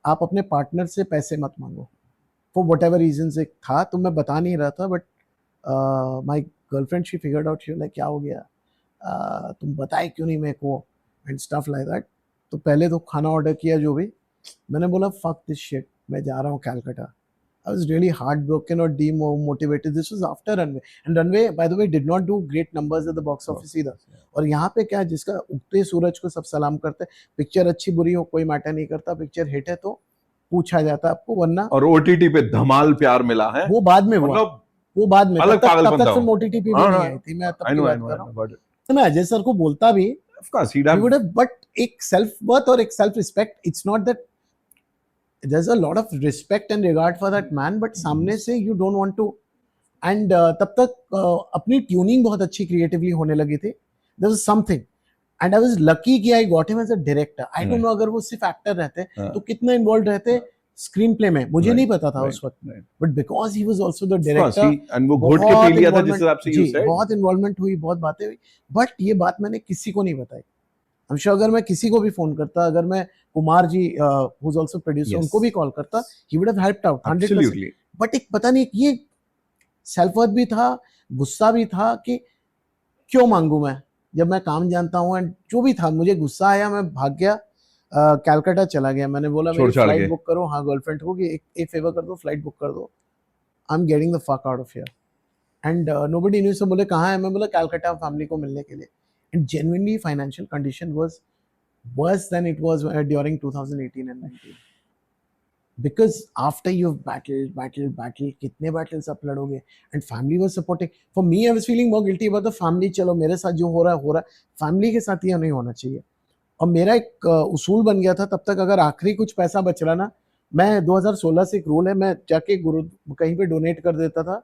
आप अपने पार्टनर से पैसे मत मांगो, फॉर वट एवर रीजन एक था, तो मैं बता नहीं रहा था. But my girlfriend she figured out, she like क्या हो गया, तुम बताए क्यों नहीं मेरे को, एंड स्टफ लाइक दैट. तो पहले तो खाना ऑर्डर किया जो भी, मैंने बोला फक दिस शिट, मैं जा रहा हूँ Calcutta. I was really heart broken और demotivated. This was after Runway, and Runway by the way did not do great numbers at the box office either. और यहाँ पे क्या, जिसका उगते सूरज को सब सलाम करते, पिक्चर अच्छी बुरी हो कोई मैटर नहीं करता, पिक्चर हिट है तो पूछा जाता आपको, वरना. और ओटीटी पे धमाल प्यार मिला है, वो बाद में हुआ, वो बाद में, तब तक फिल्म ओटीटी पे भी नहीं आई थी. मैं तब की बात कर रहा हूँ. तो मैं अजय सर को बोलता भी, of course he would have, but एक सेल्फ वर्थ और एक self respect, it's not that there's a lot of respect and regard for that man, but सामने से you don't want to. and तब तक अपनी ट्यूनिंग बहुत अच्छी क्रिएटिवली होने लगी थी. there was something, and I was lucky कि I got him as a director. I don't Right. Know अगर वो सिर्फ एक्टर रहते हाँ. तो कितना इन्वॉल्व रहते स्क्रीन प्ले में, मुझे Right, नहीं पता था right, उस वक्त. right. But because he was also the Of course, director, and वो घोट के पी बहुत लिया था जिस इन्वॉल्वमेंट, हिसाब से जी you said. बहुत इन्वॉल्वमेंट हुई, बहुत बातें हुई. बट ये बात मैंने किसी को नहीं बताई. I'm sure अगर मैं किसी को भी फोन करता, अगर मैं Kumar ji who is also producer, Yes. उनको भी कॉल करता, he would have helped out 100%. Absolutely. But एक पता नहीं ये सेल्फ वर्थ भी था, गुस्सा भी था कि क्यों मांगू मैं जब मैं काम जानता हूँ. एंड जो भी था, मुझे गुस्सा आया, मैं भाग गया, कलकत्ता चला गया. मैंने बोला मेरी छोड़-छाड़ फ्लाइट के. बुक करो. हाँ, गर्लफ्रेंड को कि एक फेवर कर दो, फ्लाइट बुक कर दो, I am getting the fuck out of here. And nobody knew. से बोले कहाँ है, मैं बोला कलकत्ता फैमिली को मिलने के लिए. And genuinely financial condition was worse than it was during 2018 and 19. Because after you've battled, कितने battles आप लड़ोगे, and family was supporting. For me, I was feeling more guilty about the family. चलो मेरे साथ जो हो रहा है, family के साथ ये नहीं होना चाहिए. और मेरा एक उसूल बन गया था तब तक, अगर आखिरी कुछ पैसा बच रहा ना, मैं 2016 से एक रूल है, मैं जाके गुरु कहीं पे डोनेट कर देता था.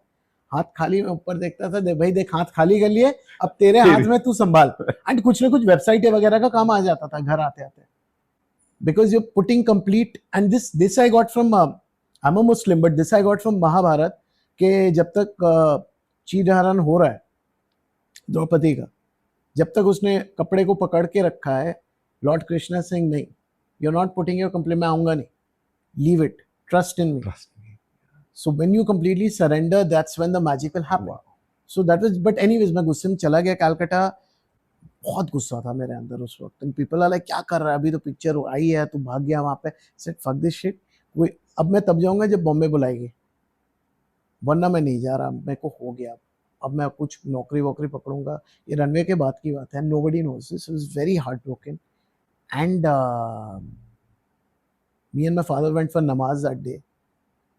हाथ खाली में ऊपर देखता था, दे भाई देख हाथ खाली कर लिए, अब तेरे हाथ में तू संभाल. एंड कुछ ना कुछ वेबसाइट वगैरह का काम आ जाता था घर आते आते. Because you putting complete. And this I got from, I am a Muslim, but this I got from Mahabharat, के जब तक चीरहरण हो रहा है द्रौपदी का, जब तक उसने कपड़े को पकड़ के रखा है, लॉर्ड कृष्णा सिंह नहीं, you are not putting your complete, मैं आऊंगा नहीं, leave it, trust in me. So when you completely surrender, that's when the magic will happen. Wow. So that was, but anyways, मैं गुस्से में चला गया कलकत्ता. बहुत गुस्सा था मेरे अंदर उस वक्त. And people are like, क्या कर रहा है, अभी तो पिक्चर आई है, तू भाग गया वहाँ पे. Said fuck this shit. कोई अब मैं तब जाऊंगा जब बॉम्बे बुलाएगी, वरना मैं नहीं जा रहा. मेरे को हो गया, अब मैं कुछ नौकरी वोकरी पकड़ूंगा. ये रनवे के बाद की बात है. Nobody knows this. It was very heartbroken. And me and my father went for namaz that day.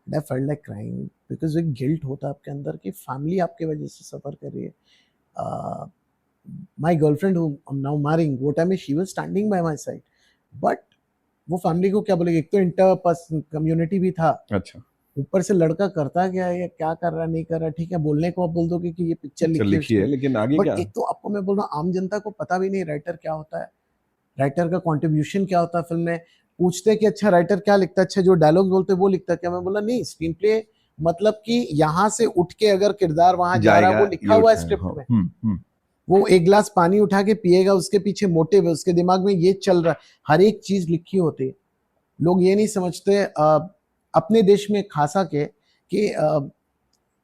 And I felt like crying because एक गिल्ट होता है आपके अंदर कि फैमिली आपके वजह से सफ़र कर रही है. माई गर्लफ्रेंड हूँ नाउ मैरिंग, वो टाइम में she was standing bye my side. But वो फैमिली को क्या बोलेगी, एक तो इंटर कम्युनिटी भी था. अच्छा. ऊपर से लड़का करता क्या है, क्या कर रहा है, नहीं कर रहा. ठीक है, बोलने को आप बोल दोगे कि ये पिक्चर लिखी है, लेकिन आगे क्या. एक तो आपको मैं बोल रहा हूँ, आम जनता को पता भी नहीं राइटर क्या होता है, राइटर का कॉन्ट्रीब्यूशन क्या होता है फिल्म में. पूछते कि अच्छा राइटर क्या लिखता है, अच्छा जो डायलॉग बोलते वो लिखता है क्या. मैं बोला नहीं, स्क्रीन प्ले मतलब कि यहाँ से उठ के अगर किरदार वहां जा रहा है, वो लिखा हुआ है स्क्रिप्ट में. वो एक गिलास पानी उठा के पिएगा, उसके पीछे मोटिव है, उसके दिमाग में ये चल रहा है, हर एक चीज लिखी होती है. लोग ये नहीं समझते अपने देश में खासा के कि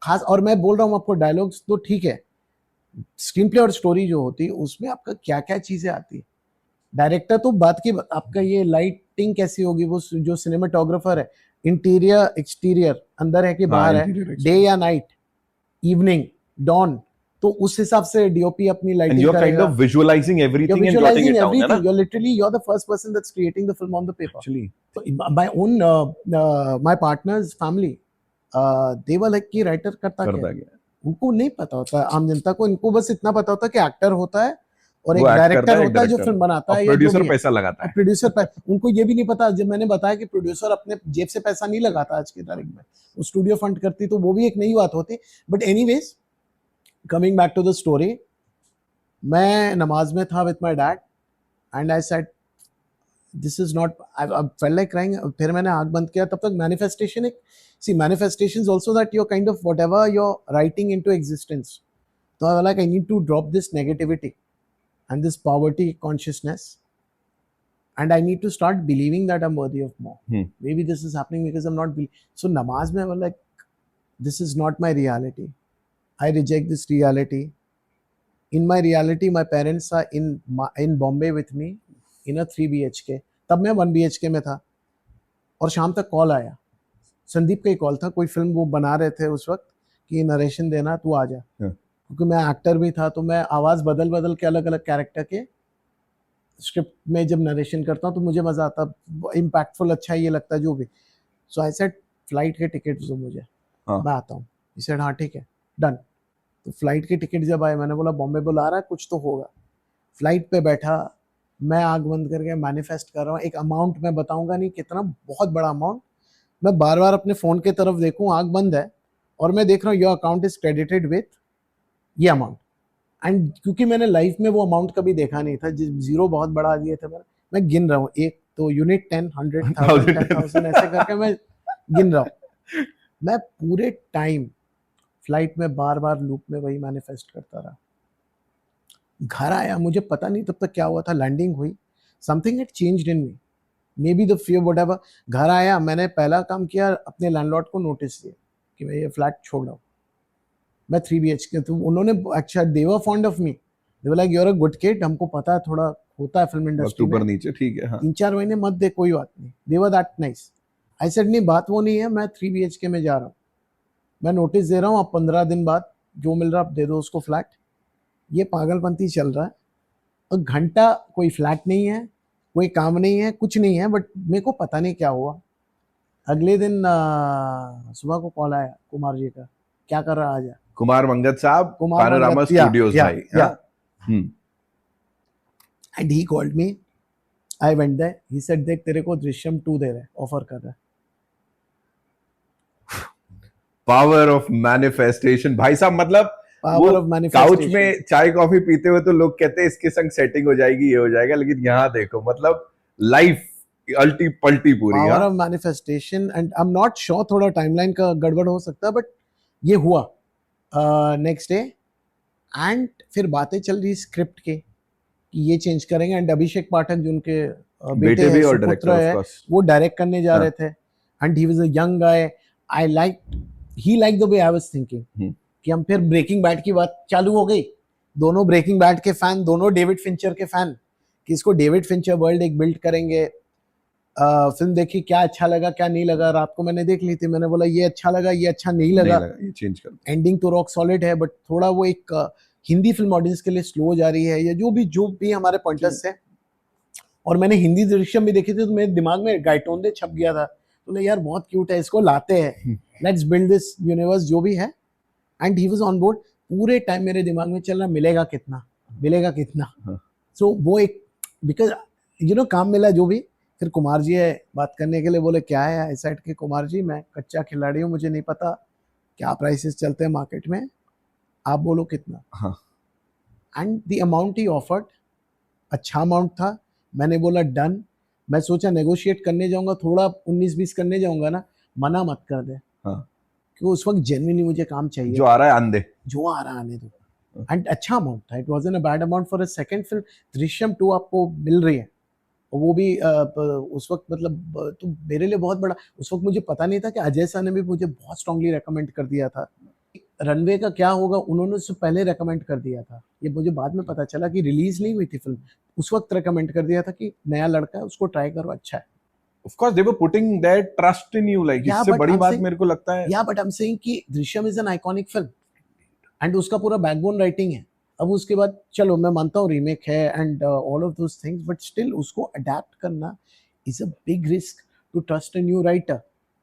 खास. और मैं बोल रहा हूँ आपको, डायलॉग्स तो ठीक है, स्क्रीन प्ले और स्टोरी जो होती है उसमें आपका क्या क्या चीजें आती है. डायरेक्टर तो बात की, आपका ये लाइटिंग कैसी होगी, वो जो सिनेमाटोग्राफर है, इंटीरियर एक्सटीरियर, अंदर है कि बाहर है, डे या नाइट, इवनिंग, डॉन, तो उस हिसाब से डीओपी अपनी लाइटिंग करेगा. Kind of visualising everything and jotting it down, है ना. You are the first person that's creating the film on the paper. Actually my own my partners family, they were like कि राइटर करता क्या. उनको नहीं पता होता, आम जनता को, इनको बस इतना पता होता है कि एक्टर होता है और एक डायरेक्टर होता है जो फिल्म बनाता है, प्रोड्यूसर पैसा लगाता है. प्रोड्यूसर उनको ये भी नहीं पता, जब मैंने बताया कि प्रोड्यूसर अपने जेब से पैसा नहीं लगाता आज की तारीख में, वो स्टूडियो फंड करती, तो वो भी एक नई बात होती. But anyways, coming back to the story, मैं नमाज में था with my dad and I said this is not, I felt like crying. फिर मैंने आंख बंद किया, तब तक मैनिफेस्टेशन, एक सी manifestations also that you kind of whatever you are writing into existence. तो I like I need to drop this negativity and this poverty consciousness, and I need to start believing that I'm worthy of more. Maybe this is happening because I'm not so namaz mein I was like, this is not my reality, I reject this reality. In my reality, my parents are in Bombay with me in a 3 BHK. तब मैं 1 BHK में था. और शाम तक कॉल आया, संदीप का ही कॉल था, कोई फिल्म वो बना रहे थे उस वक्त कि नरेशन देना, तू आ जा. क्योंकि मैं एक्टर भी था, तो मैं आवाज़ बदल बदल के अलग अलग कैरेक्टर के स्क्रिप्ट में जब नरेशन करता हूँ तो मुझे मज़ा आता, इम्पैक्टफुल, अच्छा ये लगता है जो भी. सो आई सेड फ्लाइट के टिकट दो मुझे, मैं आता हूँ. ही सेड हाँ ठीक है, डन. तो फ्लाइट के टिकट जब आए, मैंने बोला बॉम्बे बुला रहा है, कुछ तो होगा. फ्लाइट पे बैठा, मैं आँख बंद करके मैनिफेस्ट कर रहा हूँ. एक अमाउंट मैं बताऊँगा नहीं कितना, बहुत बड़ा अमाउंट. मैं बार बार अपने फ़ोन की तरफ देखूँ, आँख बंद है, और मैं देख रहा हूँ your account is credited with ये अमाउंट. एंड क्योंकि मैंने लाइफ में वो अमाउंट कभी देखा नहीं था, जीरो बहुत बढ़ा दिए थे मैं गिन रहा हूँ, एक तो यूनिट 10, 100,000, 10,000 ऐसे करके मैं गिन रहा हूँ। मैं पूरे टाइम फ्लाइट में बार बार लूप में वही मैनिफेस्ट करता रहा। घर आया, मुझे पता नहीं तब तक क्या हुआ था, लैंडिंग हुई, something had changed in me, may be the fear whatever. घर आया, मैंने पहला काम किया, अपने लैंडलॉर्ड को नोटिस दिया कि मैं ये फ्लैट छोड़ रहा हूँ, मैं 3 BHK। तो उन्होंने अच्छा, they were fond of me, they were like you are a good kid, हमको पता है थोड़ा होता है फिल्म इंडस्ट्री में, ऊपर नीचे ठीक है, हाँ। 3-4 महीने मत दे, कोई बात नहीं, they were that nice. I said नहीं, बात वो नहीं है, मैं 3 BHK में जा रहा हूँ, मैं नोटिस दे रहा हूँ, अब 15 दिन बाद जो मिल रहा है दे दो उसको फ्लैट। ये पागलपंती चल रहा है, और घंटा कोई फ्लैट नहीं है, कोई काम नहीं है, कुछ नहीं है, बट मेरे को पता नहीं क्या हुआ। अगले दिन सुबह को कॉल आया कुमार जी का, क्या कर रहा आज? Kumar Mangat Sahab, Kumar Panorama Mangat, Studios yeah, भाई, yeah. हाँ। And he called me, I went there, he said देख तेरे को दृश्यम 2 दे रहे हैं, ऑफर कर रहा है। पावर ऑफ मैनिफेस्टेशन भाई साहब, मतलब पावर ऑफ काउच मैनिफेस्टेशन। में चाय कॉफी पीते हुए तो लोग कहते हैं इसके संग सेटिंग हो जाएगी, ये हो जाएगा, लेकिन यहाँ देखो मतलब लाइफ अल्टी पल्टी पूरी। Power of manifestation, and I am not sure, थोड़ा टाइमलाइन का गड़बड़ हो सकता है, बट ये हुआ नेक्स्ट डे। एंड फिर बातें चल रही स्क्रिप्ट के कि ये चेंज करेंगे, एंड अभिषेक पाठक जो उनके बेटे भी है, और सुपुत्र डायरेक्टर है, ऑफ कोर्स, वो डायरेक्ट करने जा रहे थे। And he was a young guy, I like, he like the way I was thinking कि हम फिर ब्रेकिंग बैड की बात चालू हो गई, दोनों ब्रेकिंग बैड के फैन, दोनों डेविड फिंचर के फैन, कि इसको डेविड फिंचर वर्ल्ड एक बिल्ड करेंगे। फिल्म देखी, क्या अच्छा लगा क्या नहीं लगा, रात को मैंने देख ली थी, मैंने बोला ये अच्छा लगा, ये अच्छा नहीं लगा, ये चेंज कर, एंडिंग तो रॉक सॉलिड है, बट थोड़ा वो एक हिंदी फिल्म ऑडियंस के लिए स्लो जा रही है, या जो भी हमारे पॉइंटर्स है। और मैंने हिंदी दृश्यम भी देखी थी, तो मेरे दिमाग में गाइटोंदे छप गया था, तो यार बहुत क्यूट है, इसको लाते हैं, लेट्स बिल्ड दिस यूनिवर्स जो भी है। And he was on board. पूरे टाइम मेरे दिमाग में चल रहा, मिलेगा कितना, मिलेगा कितना। सो वो एक, बिकॉज काम मिला जो भी। फिर कुमार जी है बात करने के लिए, बोले क्या है, आई सेड कि कुमार जी मैं कच्चा खिलाड़ी हूँ, मुझे नहीं पता क्या प्राइसेस चलते हैं मार्केट में, आप बोलो कितना। And the amount he offered अच्छा अमाउंट था, मैंने बोला डन। मैं सोचा नेगोशिएट करने जाऊंगा, थोड़ा 19-20 करने जाऊंगा ना, मना मत कर दे, क्योंकि उस वक्त जेन्युइनली मुझे काम चाहिए, जो आ रहा है आंदे, जो आ रहा है आने दो। एंड अच्छा अमाउंट था, it wasn't a bad amount for a second film. Drishyam 2 आपको मिल रही है, और वो भी उस वक्त मतलब तो मेरे लिए बहुत बड़ा, उस वक्त मुझे पता नहीं था कि अजय सर ने भी मुझे बहुत स्ट्रांगली रेकमेंड कर दिया था। रनवे का क्या होगा, उन्होंने उससे पहले रेकमेंड कर दिया था, ये मुझे बाद में पता चला कि रिलीज नहीं हुई थी फिल्म, उस वक्त रेकमेंड कर दिया था कि नया लड़का है, उसको ट्राई करो, अच्छा है। Of course they were putting their trust in you, like Yeah, इससे but बड़ी I'm बात saying- मेरे को लगता है। Yeah, but I'm saying कि Drishyam is an iconic film, and उसका पूरा बैकबोन राइटिंग है। अब उसके बाद चलो मैं मानता हूँ रीमेक है and all of those things, but still उसको अडेप्ट करना is a big risk to trust a new writer,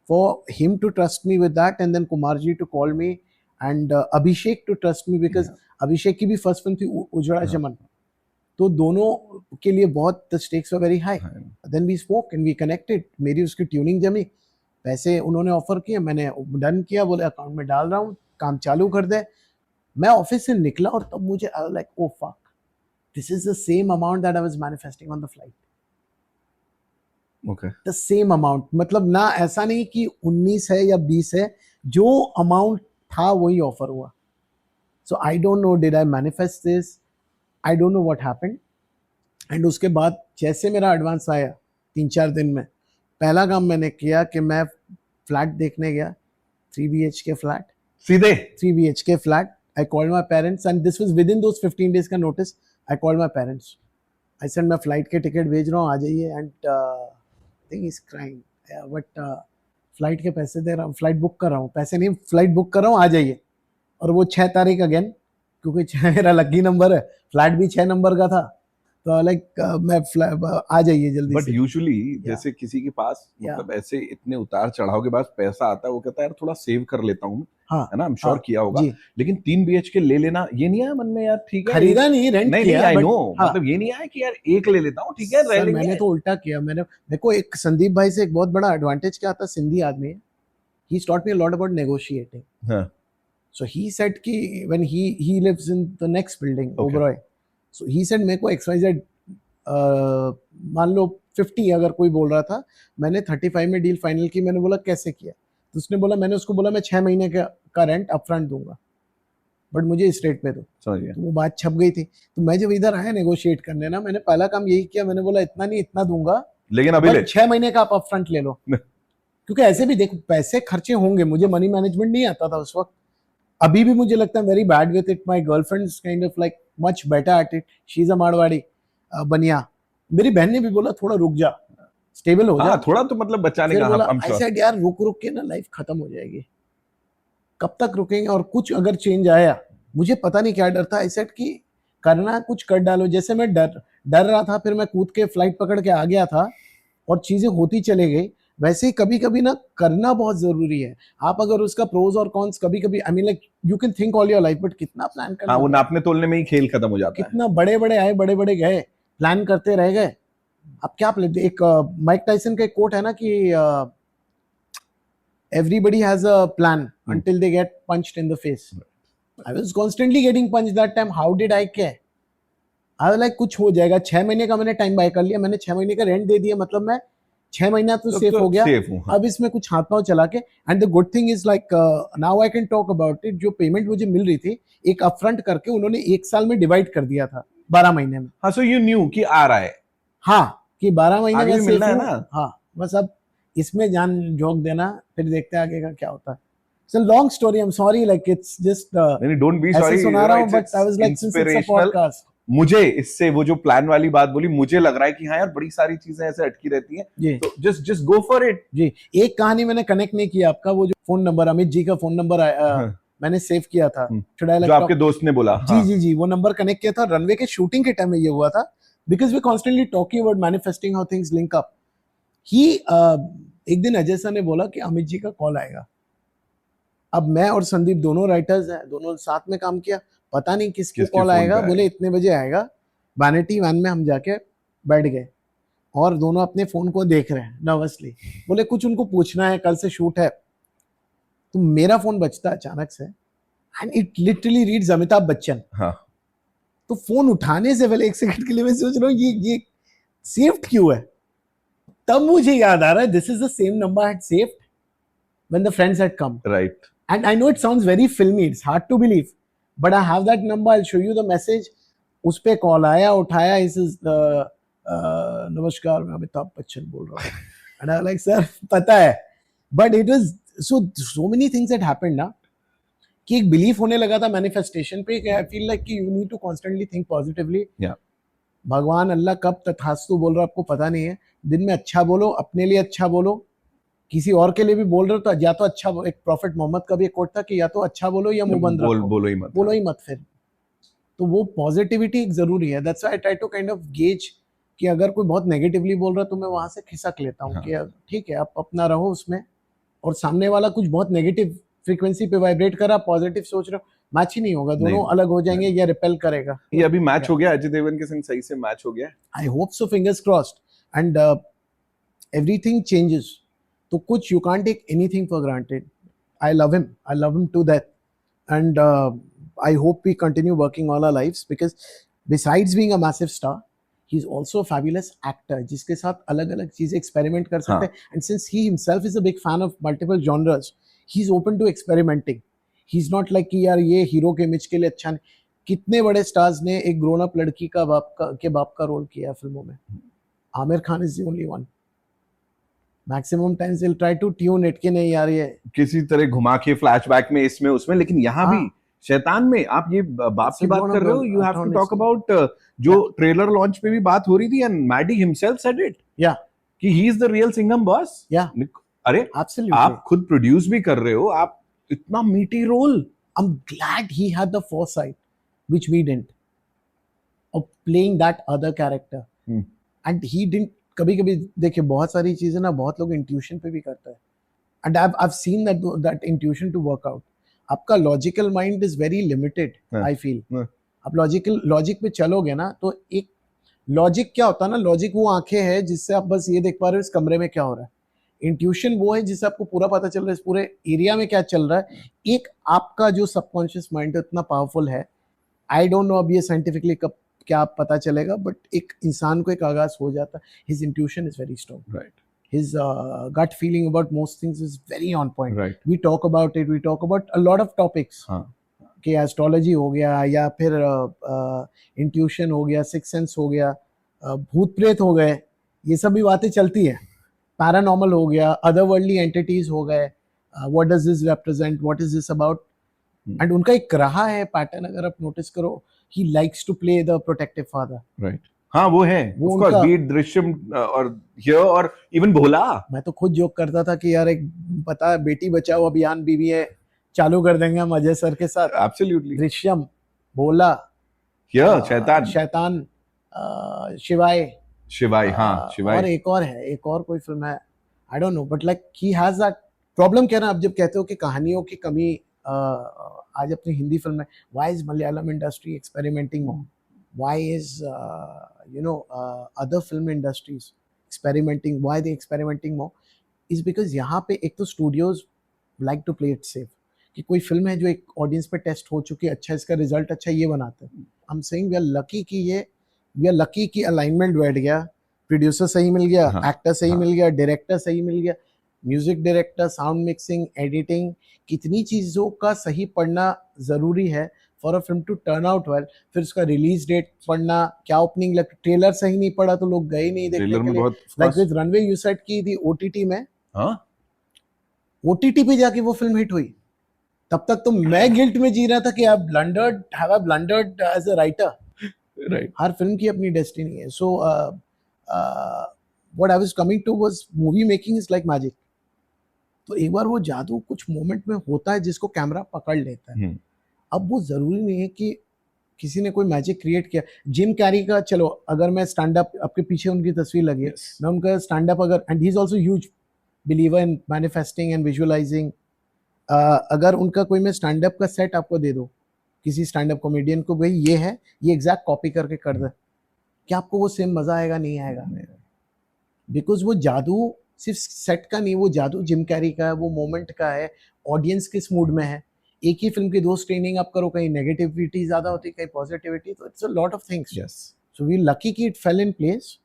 for him to trust me with that, and then Kumar ji to call me, and Abhishek to trust me, because Abhishek की भी फर्स्ट फिल्म थी उजड़ा चमन, तो दोनों के लिए बहुत the stakes were very high. Then we spoke and we connected, मेरी उसकी ट्यूनिंग जमी, पैसे उन्होंने ऑफर किए, मैंने डन किया, बोले अकाउंट में डाल रहा हूँ, काम चालू कर दे। मैं ऑफिस से निकला और तब मुझे like oh fuck, this is the same amount that I was manifesting on the flight, okay, the same amount, मतलब ना ऐसा नहीं कि 19 है या 20 है, जो अमाउंट था वही ऑफर हुआ। So I don't know did I manifest this, I don't know what happened. And उसके बाद जैसे मेरा एडवांस आया 3-4 दिन में, पहला काम मैंने किया कि मैं फ्लैट देखने गया, 3 BHK फ्लैट, सीधे 3 BHK flat. I called my parents and this was within those 15 days का notice. I called my parents. I said मैं फ्लाइट के टिकट भेज रहा हूँ, आ जाइए, and I think he's crying, yeah, but flight के पैसे दे रहा हूँ, फ्लाइट बुक कर रहा हूँ, पैसे नहीं, फ्लाइट बुक कर रहा हूँ, आ जाइए। और वो 6 तारीख अगेन, क्योंकि 6 मेरा लकी नंबर है, फ्लैट भी 6 नंबर का था, तो लाइक मैं आ जाइए जल्दी बट से। यूजुअली जैसे किसी के पास मतलब ऐसे इतने उतार चढ़ाव के बाद पैसा आता है, वो कहता है यार थोड़ा सेव कर लेता हूँ, हाँ, है ना, I'm sure किया होगा, जी। लेकिन 3 BHK ले लेना ये नहीं आया मन में यार, ठीक है खरीदा नहीं, रेंट किया, नहीं, आई but नो, हाँ, मतलब ये नहीं आया कि यार एक ले लेता हूँ, ठीक है, रह सर लेंगे। मैंने तो उल्टा किया, मेरे को एक संदीप भाई से एक बहुत बड़ा एडवांटेज क्या आता, सिंधी आदमी है, he taught me a lot about negotiating. हाँ, So he said कि when he lives in the next building, Okay. Oberoi. So he said मेरे को XYZ मान लो 50 अगर कोई बोल रहा था, मैंने 35 में डील फाइनल की। मैंने बोला कैसे किया? तो उसने बोला, मैंने उसको बोला मैं 6 महीने का रेंट अपफ्रंट दूंगा, बट मुझे इस रेट पे दो। समझ गया। तो वो बात छप गई थी। तो मैं जब इधर आया नेगोशिएट करने ना, मैंने पहला काम यही किया, मैंने बोला इतना नहीं इतना दूंगा, लेकिन अभी ले 6 महीने का आप अपफ्रंट ले लो। क्योंकि ऐसे भी देखो पैसे खर्चे होंगे, मुझे मनी मैनेजमेंट नहीं आता था उस वक्त। अभी भी मुझे लगता है very bad with it. My girlfriend is kind of like much better at it. She is a Marwari बनिया। मेरी बहन ने भी बोला थोड़ा रुक जा, स्टेबल हो जा। थोड़ा तो मतलब बचाने का। बोला आई सेड यार रुक रुक के ना लाइफ खत्म हो जाएगी, कब तक रुकेंगे? और कुछ अगर चेंज आया, मुझे पता नहीं क्या डर था। आई सेड कि करना कुछ कर डालो। जैसे मैं डर रहा था, फिर मैं कूद के फ्लाइट पकड़ के आ गया था और चीजें होती चले गई। वैसे ही कभी कभी ना करना बहुत जरूरी है। आप अगर उसका प्रोज और कॉन्स कभी कभी I mean like you can think all your life, but कितना प्लान करना, वो नापने तोलने में ही खेल खत्म हो जाता है। कितना बड़े बड़े आए बड़े बड़े गए, प्लान करते रह गए। अब क्या प्लान? एक माइक टाइसन का एक कोट है ना कि everybody has a plan until they get punched in the face. I was constantly getting punched that time. How did I care? I was like कुछ हो जाएगा। 6 महीने का मैंने टाइम बाय कर लिया, मैंने 6 महीने का रेंट दे दिया, मतलब मैं 6 महीना तो सेफ हो गया। हाँ। अब इसमें कुछ हाथ पांव चला के। And the good thing is like now I can talk about it. जो पेमेंट मुझे मिल रही थी, एक अपफ्रंट करके उन्होंने 1 साल में डिवाइड कर दिया था 12 महीने में। हाँ, सो यू न्यू कि आ रहा है। हाँ, कि 12 महीने में मिलना है ना। हाँ, बस अब इसमें जान झोंक देना, फिर देखते हैं आगे का क्या होता है। It's a long story. I'm sorry, like it's just don't be sorry. ऐसे सुना रहा हूँ, but I was like since it's a podcast. मुझे इससे वो जो प्लान वाली बात बोली, मुझे लग रहा है कि हाँ यार बड़ी सारी चीजें ऐसे अटकी रहती हैं, तो just go for it। जी, एक कहानी मैंने कनेक्ट नहीं किया आपका, वो जो फोन नंबर, अमित जी का फोन नंबर मैंने सेव किया था, जो आपके दोस्त ने बोला। जी, वो नंबर कनेक्ट किया था। रनवे के शूटिंग के टाइम में ये हुआ था, because we constantly talking about manifesting how things link up. एक दिन अजय सर ने बोला कि अमित जी का कॉल आएगा। अब मैं और संदीप दोनों राइटर्स हैं, दोनों साथ में काम किया, पता नहीं किसको कॉल आएगा। बोले इतने बजे आएगा। वैनिटी वैन में हम जाके बैठ गए और दोनों अपने फोन को देख रहे हैं नर्वसली। बोले कुछ उनको पूछना है, कल से शूट है। तो मेरा फोन बजता अचानक से and it literally reads Amitabh Bachchan. हाँ। तो फोन उठाने से पहले 1 सेकंड के लिए मैं सोच रहा हूँ ये सेव्ड क्यों है। तब मुझे याद आ रहा है this is the same number I had saved when the friends had come. Right. And I know it sounds very filmy, it's hard to believe, but I have that number, I'll show you the message. उस पे कॉल आया, उठाया, इस नमस्कार मैं अमिताभ बच्चन बोल रहा हूँ। And I was like sir पता है, but it was so many things that happened ना, कि एक बिलीफ होने लगा था मैनिफेस्टेशन पे। I feel like कि you need to constantly think positively। yeah. भगवान अल्लाह कब तथास्तु बोल रहा है आपको पता नहीं है। दिन में अच्छा बोलो, अपने लिए अच्छा बोलो, किसी और के लिए भी बोल रहे हो तो या तो अच्छा। एक प्रॉफिट मोहम्मद का भी एक कोट था कि या तो अच्छा बोलो या मुंह बंद रखो, बोलो ही मत फिर। तो वो पॉजिटिविटी एक जरूरी है। That's why I try to kind of gauge कि अगर कोई बहुत नेगेटिवली बोल रहा है तो मैं वहां से खिसक लेता हूँ। कि ठीक है आप अपना रहो उसमें, और सामने वाला कुछ बहुत नेगेटिव फ्रीक्वेंसी पे वाइब्रेट कर रहा, पॉजिटिव सोच रहे हो, मैच ही नहीं होगा, दोनों अलग हो जाएंगे या रिपेल करेगा। ये अभी मैच हो गया अजय देवगन के संग, सही से मैच हो गया। I hope so, fingers crossed. And everything changes, तो कुछ you can't take anything for granted. I love him to death, and I hope we continue working all our lives, because besides being a massive star, he's also a fabulous actor जिसके साथ अलग अलग चीजें एक्सपेरिमेंट कर सकते हैं। And since he himself is a big fan of multiple genres, he's open to experimenting. He's not like कि यार ये हीरो के इमेज के लिए अच्छा नहीं। कितने बड़े स्टार्स ने एक ग्रोन अप लड़की का बाप का रोल किया फिल्मों में। Aamir Khan is the only one. Maximum times will try to tune it कि नहीं यार ये किसी तरह घुमा के फ्लैशबैक में इसमें उसमें, लेकिन यहाँ भी शैतान में आप ये बाप की बात कर रहे हो। You have to talk about जो ट्रेलर लॉन्च पे भी बात हो रही थी, and Maddy himself said it कि he is the real Singham boss. अरे आप खुद प्रोड्यूस भी कर रहे हो, आप इतना meaty role. I am glad he had the foresight which we didn't, of playing that other character. And he didn't. कभी कभी देखिए बहुत सारी चीजें ना बहुत लोग इंट्यूशन पे भी करते हैं, and I have seen that intuition to work out. आपका logical mind is very limited, I feel. आप लॉजिक पे चलोगे ना, तो एक लॉजिक क्या होता है ना, लॉजिक वो आंखें हैं जिससे आप बस ये देख पा रहे हो इस कमरे में क्या हो रहा है। इंट्यूशन वो है जिससे आपको पूरा पता चल रहा है इस पूरे एरिया में क्या चल रहा है। एक आपका जो सबकॉन्शियस माइंड है उतना पावरफुल है, आई डोंट नो अब ये साइंटिफिकली कब क्या पता चलेगा, बट एक इंसान को एक आगाज हो जाता है। His intuition is very strong, right, his gut feeling about most things is very on point. Right. We talk about it, we talk about a lot of topics. हाँ, कि एस्ट्रोलॉजी हो गया, या फिर इंट्यूशन हो गया, सिक्स सेंस हो गया, भूत प्रेत हो गए, ये सब भी बातें चलती है। पैरानॉर्मल हो गया, अदर वर्ल्डली एंटिटीज हो गए, what does this represent, what is this about. And उनका एक रहा है पैटर्न, अगर आप नोटिस करो, he likes to play the protective father. Right, हाँ वो है, वो ऑफ कोर्स, उनका- बीट दृश्यम और हियर और इवन भोला। मैं तो खुद जोक करता था कि यार एक पता है बेटी बचाओ अभियान बीबी है, चालू कर देंगे हम अजय सर के साथ। एब्सोल्युटली, दृश्यम, भोला, हियर शैतान, शैतान, शिवाय, शिवाय, हाँ शिवाय, और एक और है, एक और कोई फिल्म है, आई don't no, but like he has that problem. क्या ना, आप जब कहते हो कि कहानियों की कमी आज अपनी हिंदी फिल्म में, why is Malayalam industry experimenting more, why is other film industries experimenting, why they experimenting more is because यहाँ पे एक तो studios like to play it safe, कि कोई फिल्म है जो एक ऑडियंस पे टेस्ट हो चुकी है, अच्छा इसका रिजल्ट अच्छा, ये बनाते हैं। I'm saying we are lucky कि ये we are lucky कि अलाइनमेंट बैठ गया, प्रोड्यूसर सही मिल गया, एक्टर सही मिल गया, डायरेक्टर सही मिल गया, music director, sound mixing, editing, कितनी चीज़ों का सही पढ़ना ज़रूरी है for a film to turn out well. फिर उसका रिलीज डेट पढ़ना, क्या ओपनिंग लग, ट्रेलर सही नहीं पड़ा तो लोग गए नहीं देखने के लिए। Like with runway you said की थी ओटीटी में, ओटीटी पे जाके वो फिल्म हिट हुई, तब तक तो मैं गिल्ट में जी रहा था कि I have blundered as a writer. Right, हर फिल्म की अपनी डेस्टिनी है। So what I was coming to was movie making is like magic. तो एक बार वो जादू कुछ मोमेंट में होता है जिसको कैमरा पकड़ लेता है। अब वो जरूरी नहीं है कि किसी ने कोई मैजिक क्रिएट किया। जिम कैरी का, चलो अगर मैं स्टैंड अप, आपके पीछे उनकी तस्वीर लगी है, मैं उनका स्टैंड अप अगर, and he is also huge believer in manifesting and visualising, अगर उनका कोई मैं स्टैंड अप का सेट आपको दे दूं, किसी स्टैंड अप कॉमेडियन को, भाई ये है, ये एग्जैक्ट कॉपी करके कर दे, क्या आपको वो सेम मजा आएगा? नहीं आएगा, बिकॉज वो जादू सिर्फ सेट का नहीं, वो जादू जिम कैरी का है, वो मोमेंट का है, ऑडियंस किस मूड में है। एक ही फिल्म की दो स्क्रीनिंग आप करो, कहीं नेगेटिविटी ज्यादा होती है, कहीं पॉजिटिविटी, तो it's a lot of things. Yes, so we lucky कि इट फेल इन प्लेस।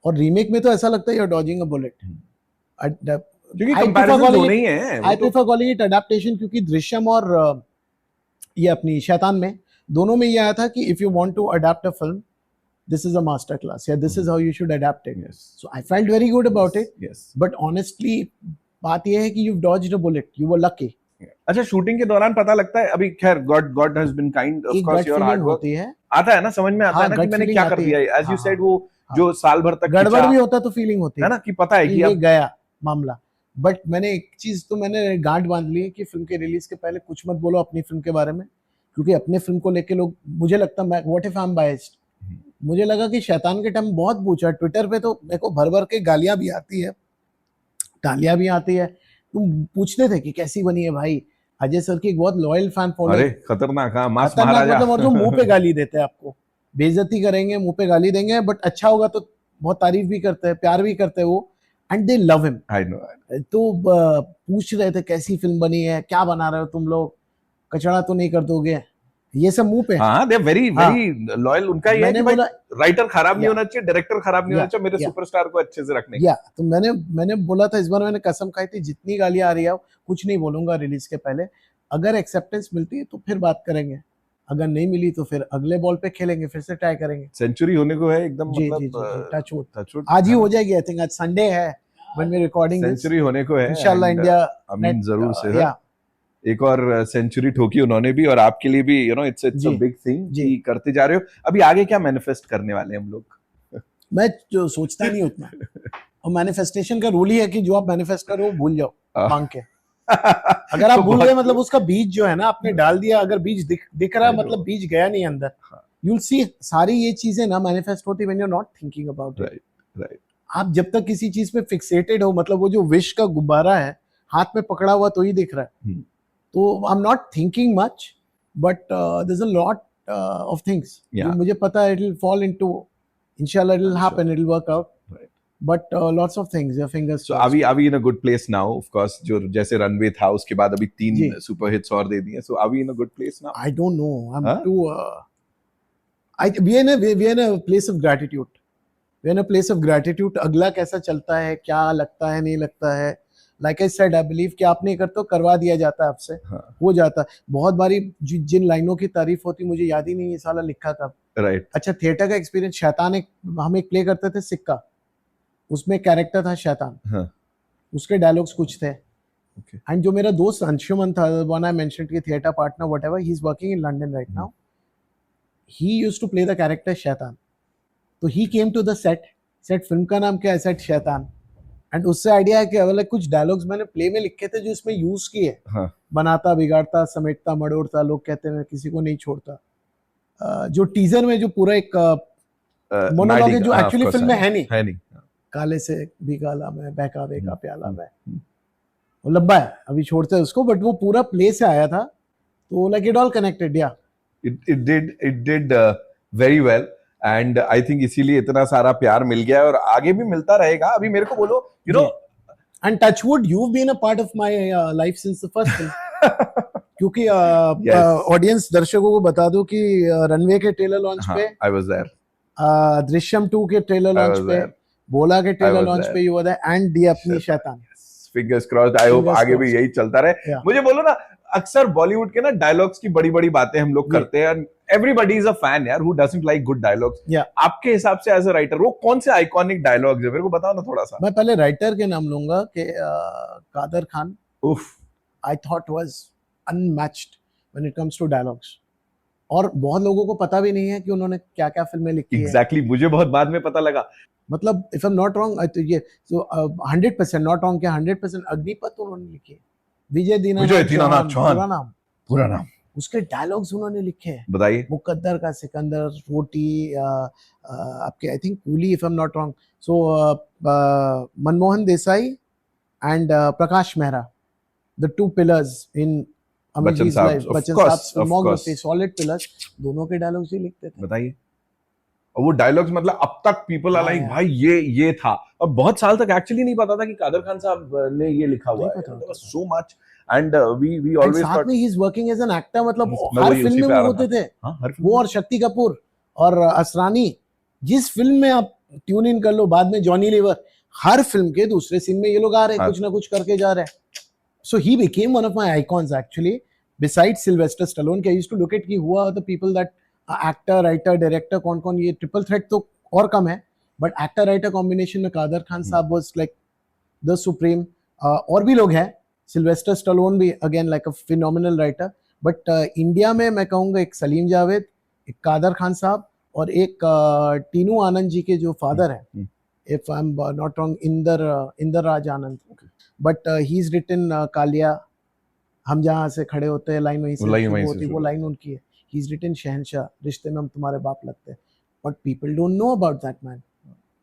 और रीमेक में तो ऐसा लगता है you are dodging a bullet, क्योंकि कंपैरिजन होने ही है। I prefer calling it adaptation, क्योंकि दृश्यम और ये अपनी शैतान में, दोनों में ये आया था कि if you want to adapt a film, this is a master class, या this is how you should adapt it. So I felt very good about it, but honestly बात ये है कि you dodged a bullet, you were lucky. अच्छा, शूटिंग के दौरान पता लगता है, अभी खैर God has been kind, of course your hard work होती है, आता है ना, समझ में आता है ना कि मैंने क्या कर दिया, एज यू सेड, वो जो साल भर तक गड़बड़ भी होता तो फीलिंग होती है ना, कि पता है कि ये गया मामला। बट मैंने एक चीज तो मैंने गांठ बांध ली है कि फिल्म के रिलीज के पहले कुछ मत बोलो अपनी फिल्म के बारे में, क्योंकि अपने फिल्म को लेके लोग, मुझे लगता है, what if I M biased, मुझे लगा कि शैतान के टाइम बहुत पूछा ट्विटर पे, तो मेरे को भर भर के गालियां भी आती है, गालियां भी आती है। तुम पूछते थे कि कैसी बनी है भाई, अजय सर की एक बहुत लॉयल फैन फॉलोइंग। अरे खतरनाक, हाँ, मास महाराजा, मतलब, और जो मुंह पे गाली देते हैं आपको, बेइज्जती करेंगे, मुंह पे गाली देंगे, बट अच्छा होगा तो बहुत तारीफ भी करते हैं, प्यार भी करते हैं वो, and they love him. I know. तो पूछ रहे थे कैसी फिल्म बनी है, क्या बना रहे हो तुम लोग, कचड़ा तो नहीं कर दोगे, ये सब मुंह पे। हाँ, दे वेरी वेरी लॉयल। उनका ये है कि भाई राइटर खराब नहीं होना चाहिए, डायरेक्टर खराब नहीं होना चाहिए, मेरे सुपरस्टार को अच्छे से रखने। तो मैंने बोला था, इस बार मैंने कसम खाई थी, जितनी गालियां आ रही है कुछ नहीं बोलूंगा रिलीज के पहले, अगर एक्सेप्टेंस मिलती है तो फिर बात करेंगे, अगर नहीं मिली तो फिर अगले बॉल पे खेलेंगे, फिर से ट्राई करेंगे। सेंचुरी होने को है एकदम, मतलब टच वुड, आज ही हो जाएगी, आई थिंक आज संडे है when we recording this, century होने को है इंशाल्लाह। इंडिया अमीन जरूर से एक और सेंचुरी ठोकी उन्होंने भी, और आपके लिए भी, you know, it's a big thing कि करते जा रहे हो। अभी आगे क्या मैनिफेस्ट करने वाले हैं हम लोग? मैं जो सोचता नहीं उतना, और मैनिफेस्टेशन का रूल ही है कि जो आप मैनिफेस्ट करो वो भूल जाओ मांग के। अगर आप भूल गए, मतलब उसका बीज जो है ना आपने डाल दिया, अगर बीज दिख रहा, मतलब बीज गया नहीं अंदर। यू विल सी सारी ये चीजें ना मैनिफेस्ट होती when you are not thinking about it. Right. आप जब तक किसी चीज पे फिक्सेटेड हो, मतलब वो जो विश का गुब्बारा है हाथ में पकड़ा हुआ तो ही दिख रहा है। तो I am not thinking much, but there is a lot of things जो मुझे पता है, इट विल फॉल इनटू, इंशाल्लाह it will happen, it will work out. but lots of things, your fingers So crossed. are we in a good place now? Of course, जो जैसे रनवे था उसके बाद अभी 3 जी। सुपर हिट्स और दे दिए. So are we in a good place now? I don't know, I'm Huh? too we are in a place of gratitude. We are in a place of gratitude. अगला कैसा चलता है, क्या लगता है, नहीं लगता है, like I said, I believe कि आप नहीं करते हो, करवा दिया जाता है आपसे. हाँ. हो जाता है. बहुत बारी जिन लाइनों की तारीफ होती मुझे याद ही नहीं ये साला लिखा कब. Right. अच्छा, थिएटर का एक्सपीरियंस, शैतान हम एक प्ले करते थे सिक्का, उसमें कैरेक्टर था शैतान. हाँ. उसके डायलॉग्स कुछ थे. Okay. एंड जो मेरा दोस्त अंशुमन था, वन आई मेंशन्ड कि theatre partner whatever, he is working in London right now, he used to play the character शैतान. तो he came to the set film का नाम क्या है, सेट शैतान. एंड उससे आइडिया है कि मतलब कुछ डायलॉग्स मैंने प्ले में लिखे थे जो इसमें यूज किए. हाँ. बनाता, बिगाड़ता, समेटता, मड़ोड़ता, लोग कहते हैं किसी को नहीं छोड़ता. जो टीजर में जो पूरा एक मोनोलॉग है जो एक्चुअली फिल्म में है नहीं. काले से भी काला मैं, बहकावे का प्याला मैं, वो लंबा है, अभी छोड़ते हैं उसको, बट वो पूरा प्ले से आया था. तो लाइक इट ऑल कनेक्टेड. या it did very well and I think इसीलिए इतना सारा प्यार मिल गया और आगे भी मिलता रहेगा. अभी मेरे को बोलो, you know, and touch wood, you've been a part of my life since the first film. क्योंकि ऑडियंस दर्शकों को बता दूं कि रनवे के ट्रेलर लॉन्च पे I was there. दृश्यम 2 के ट्रेलर लॉन्च पे, भोला के ट्रेलर लॉन्च पे you were there, and the अपनी Shaitaan. Fingers crossed. I hope आगे भी यही चलता रहे. मुझे बोलो ना, अक्सर बॉलीवुड के ना डायलॉग्स की बड़ी बड़ी बातें हम लोग करते हैं. एवरीबॉडी इज अ फैन यार, who doesn't like good dialogues. आपके हिसाब से एज अ राइटर वो कौन से आइकॉनिक डायलॉग्स है, मेरे को बताओ ना थोड़ा सा. मैं पहले राइटर के नाम लूंगा कि कादर खान. उफ, I thought was unmatched when it comes to dialogues. और बहुत लोगों को पता भी नहीं है कि उन्होंने क्या क्या फिल्में लिखी exactly. मुझे बहुत बाद में पता लगा. मतलब if I am not wrong, ये सो 100% नॉट रॉन्ग, क्या 100% अग्निपथ उन्होंने लिखे. विजय दीनानाथ चौहान, पूरा नाम. उसके डायलॉग्स उन्होंने लिखे हैं. बताइए. मुकद्दर का सिकंदर, रोटी, आपके I think Coolie, if I am not wrong. So Manmohan Desai and Prakash Mehra, the two pillars in Amit जी's life. बच्चन साहब फिल्मोग्राफी, सॉलिड पिलर्स. दोनों के डायलॉग्स ही लिखते थे. बताइए. और वो डायलॉग्स मतलब अब तक पीपल आर लाइक भाई ये था. और बहुत साल तक एक्चुअली नहीं पता था कि कादर खान साहब ने ये लिखा हुआ है. So much. And we always साथ में he is working as an actor. मतलब हर फिल्म में वो होते थे. वो और शक्ति कपूर और असरानी, जिस फिल्म में आप ट्यून इन कर लो, बाद में जॉनी लीवर, हर फिल्म के दूसरे सीन में ये लोग आ रहे हैं, कुछ ना कुछ करके जा रहे हैं. So he became one of my icons actually. Besides Sylvester Stallone, I used to look at कि who are the people that actor, writer, director, कौन ये ट्रिपल थ्रेट तो और कम है, but actor writer combination में कादर खान साहब was like the supreme. और भी लोग हैं, Sylvester Stallone भी again like a phenomenal writer. But India में मैं कहूँगा एक सलीम जावेद, एक कादर खान साहब और एक टीनू आनंद जी के जो फादर हैं, if I'm not wrong, Inder Raj Anand. But he is written Kaalia, हम जहाँ से खड़े होते हैं लाइन वहीं से होती है, वो लाइन उनकी है. ही इज रिटन शहंशाह, रिश्ते में हम तुम्हारे बाप लगते हैं. But people don't know about that man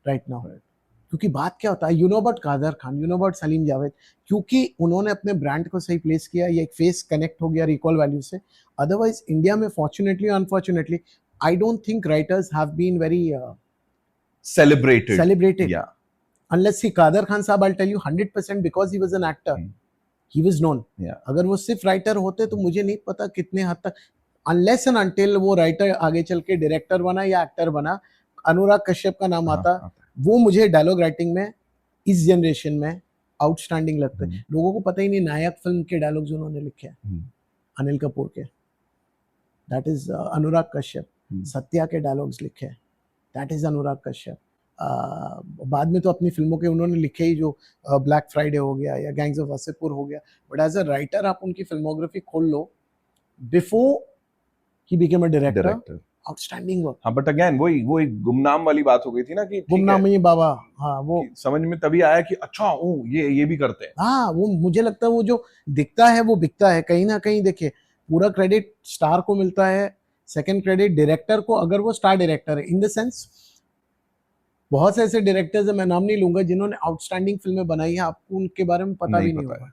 right now. क्योंकि बात क्या होता है, you know about Kader Khan, you know about Salim Javed, क्योंकि उन्होंने अपने ब्रांड को सही प्लेस किया, या एक फेस कनेक्ट हो गया रिकॉल वैल्यू से. अदरवाइज इंडिया में fortunately unfortunately I don't think writers have been very celebrated. Unless he Kader Khan Sahab, I'll tell you 100% because he was an actor. He was known. अगर वो सिर्फ राइटर होते तो मुझे नहीं पता कितने हद तक, unless and until वो राइटर आगे चल के डायरेक्टर बना या एक्टर बना, अनुराग कश्यप का नाम आता. वो मुझे डायलॉग राइटिंग में इस जनरेशन में आउटस्टैंडिंग लगता है. लोगों को पता ही नहीं नायक फिल्म के डायलॉग्स उन्होंने लिखे हैं अनिल कपूर के, दैट इज अनुराग कश्यप. सत्या के डायलॉग्स लिखे हैं, दैट इज अनुराग कश्यप. बाद में तो अपनी फिल्मों के उन्होंने लिखे ही, जो ब्लैक फ्राइडे हो गया या गैंग्स ऑफ वासेपुर हो गया. बट एज अ राइटर आप उनकी फिल्मोग्राफी खोल लो, before he became a director, outstanding work. हाँ, बट अगेन वही गुमनाम वाली बात हो गई थी ना, कि गुमनाम ही बाबा. हाँ, वो समझ में तभी आया कि अच्छा ये भी करते हैं. हाँ, वो मुझे लगता है वो जो दिखता है वो बिकता है कहीं ना कहीं. देखिए, पूरा क्रेडिट स्टार को मिलता है, सेकंड क्रेडिट डायरेक्टर को, अगर वो स्टार डायरेक्टर है. इन द सेंस बहुत से ऐसे डायरेक्टर्स हैं, मैं नाम नहीं लूंगा, जिन्होंने आउटस्टैंडिंग फिल्में बनाई है, आपको उनके बारे में पता भी नहीं होगा.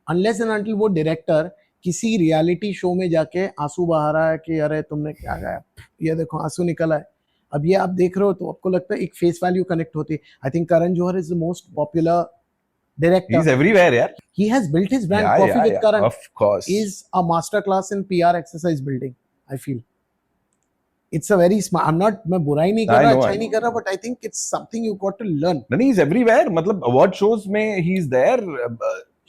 अनलेस एंड अनटिल वो डायरेक्टर किसी रियलिटी शो में जाके आंसू बहा रहा है कि अरे तुमने क्या गाया, ये देखो आंसू निकल आए. अब ये आप देख रहे हो तो आपको लगता है एक फेस वैल्यू कनेक्ट होती है. I think Karan Johar is the most popular ही director. इज एवरीवेयर यार. He has built his brand. Yeah, Coffee yeah, with yeah. Karan Of course. is a master class in PR exercise building. I feel it's a very smart. I'm not. मैं बुराई नहीं कर I रहा, know, अच्छा I नहीं know. कर रहा, but I think it's something you got to learn. नहीं, he's everywhere. मतलब award shows में he is there.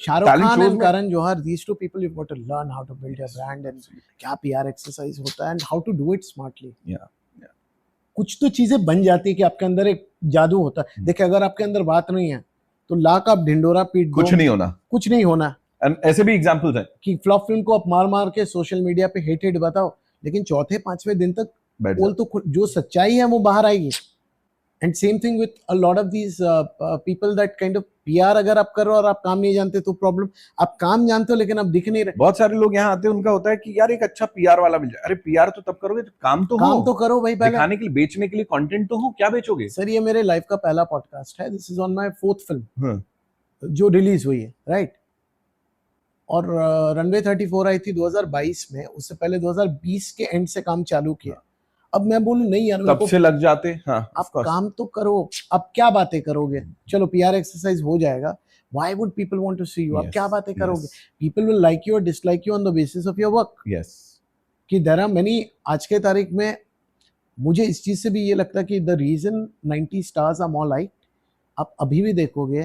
Shahrukh Talent Khan shows and में. Karan Johar, these two people, you've got to learn how to build your brand and क्या PR exercise होता है and how to do it smartly. Yeah. कुछ तो चीजें बन जाती है कि आपके अंदर एक जादू होता है. देखिए अगर आपके अंदर बात नहीं है तो लाख आप ढिंडोरा पीट दो, कुछ नहीं होना. कुछ नहीं होना. And ऐसे भी एग्जांपल्स हैं कि फ्लॉप फिल्म को आप मार मार के सोशल मीडिया पे हेटेड बताओ, लेकिन चौथे पांचवें दिन तक बोल तो जो सच्चाई है वो बाहर आएगी. And same thing with a lot of these people that kind of PR अगर आप कर रहे हो और आप काम नहीं जानते तो प्रॉब्लम. आप काम जानते हो लेकिन आप दिख नहीं रहे. बहुत सारे लोग यहाँ आते हैं, उनका होता है कि यार एक अच्छा पीआर वाला मिल जाए. अरे पीआर तो तब करोगे जब काम तो काम तो करो भाई. पहले दिखाने के लिए, बेचने के लिए कंटेंट तो हो. क्या बेचोगे सर? ये मेरे लाइफ का पहला पॉडकास्ट है. This is on my 4th film जो रिलीज हुई है, राइट. और रनवे 34 आई थी 2022 में. उससे पहले 2020 के एंड से काम चालू किया. अब मैं बोलूं नहीं यार, तब से लग जाते. हाँ, आप काम तो करो. अब क्या बातें करोगे? चलो पीआर एक्सरसाइज हो जाएगा. Why would people want to see you? आप क्या बातें करोगे? People will like you or dislike you on the basis of your work. Yes. कि there are many. आज के तारीख में मुझे इस चीज से भी ये लगता है कि the reason 90 stars are more liked, आप अभी भी देखोगे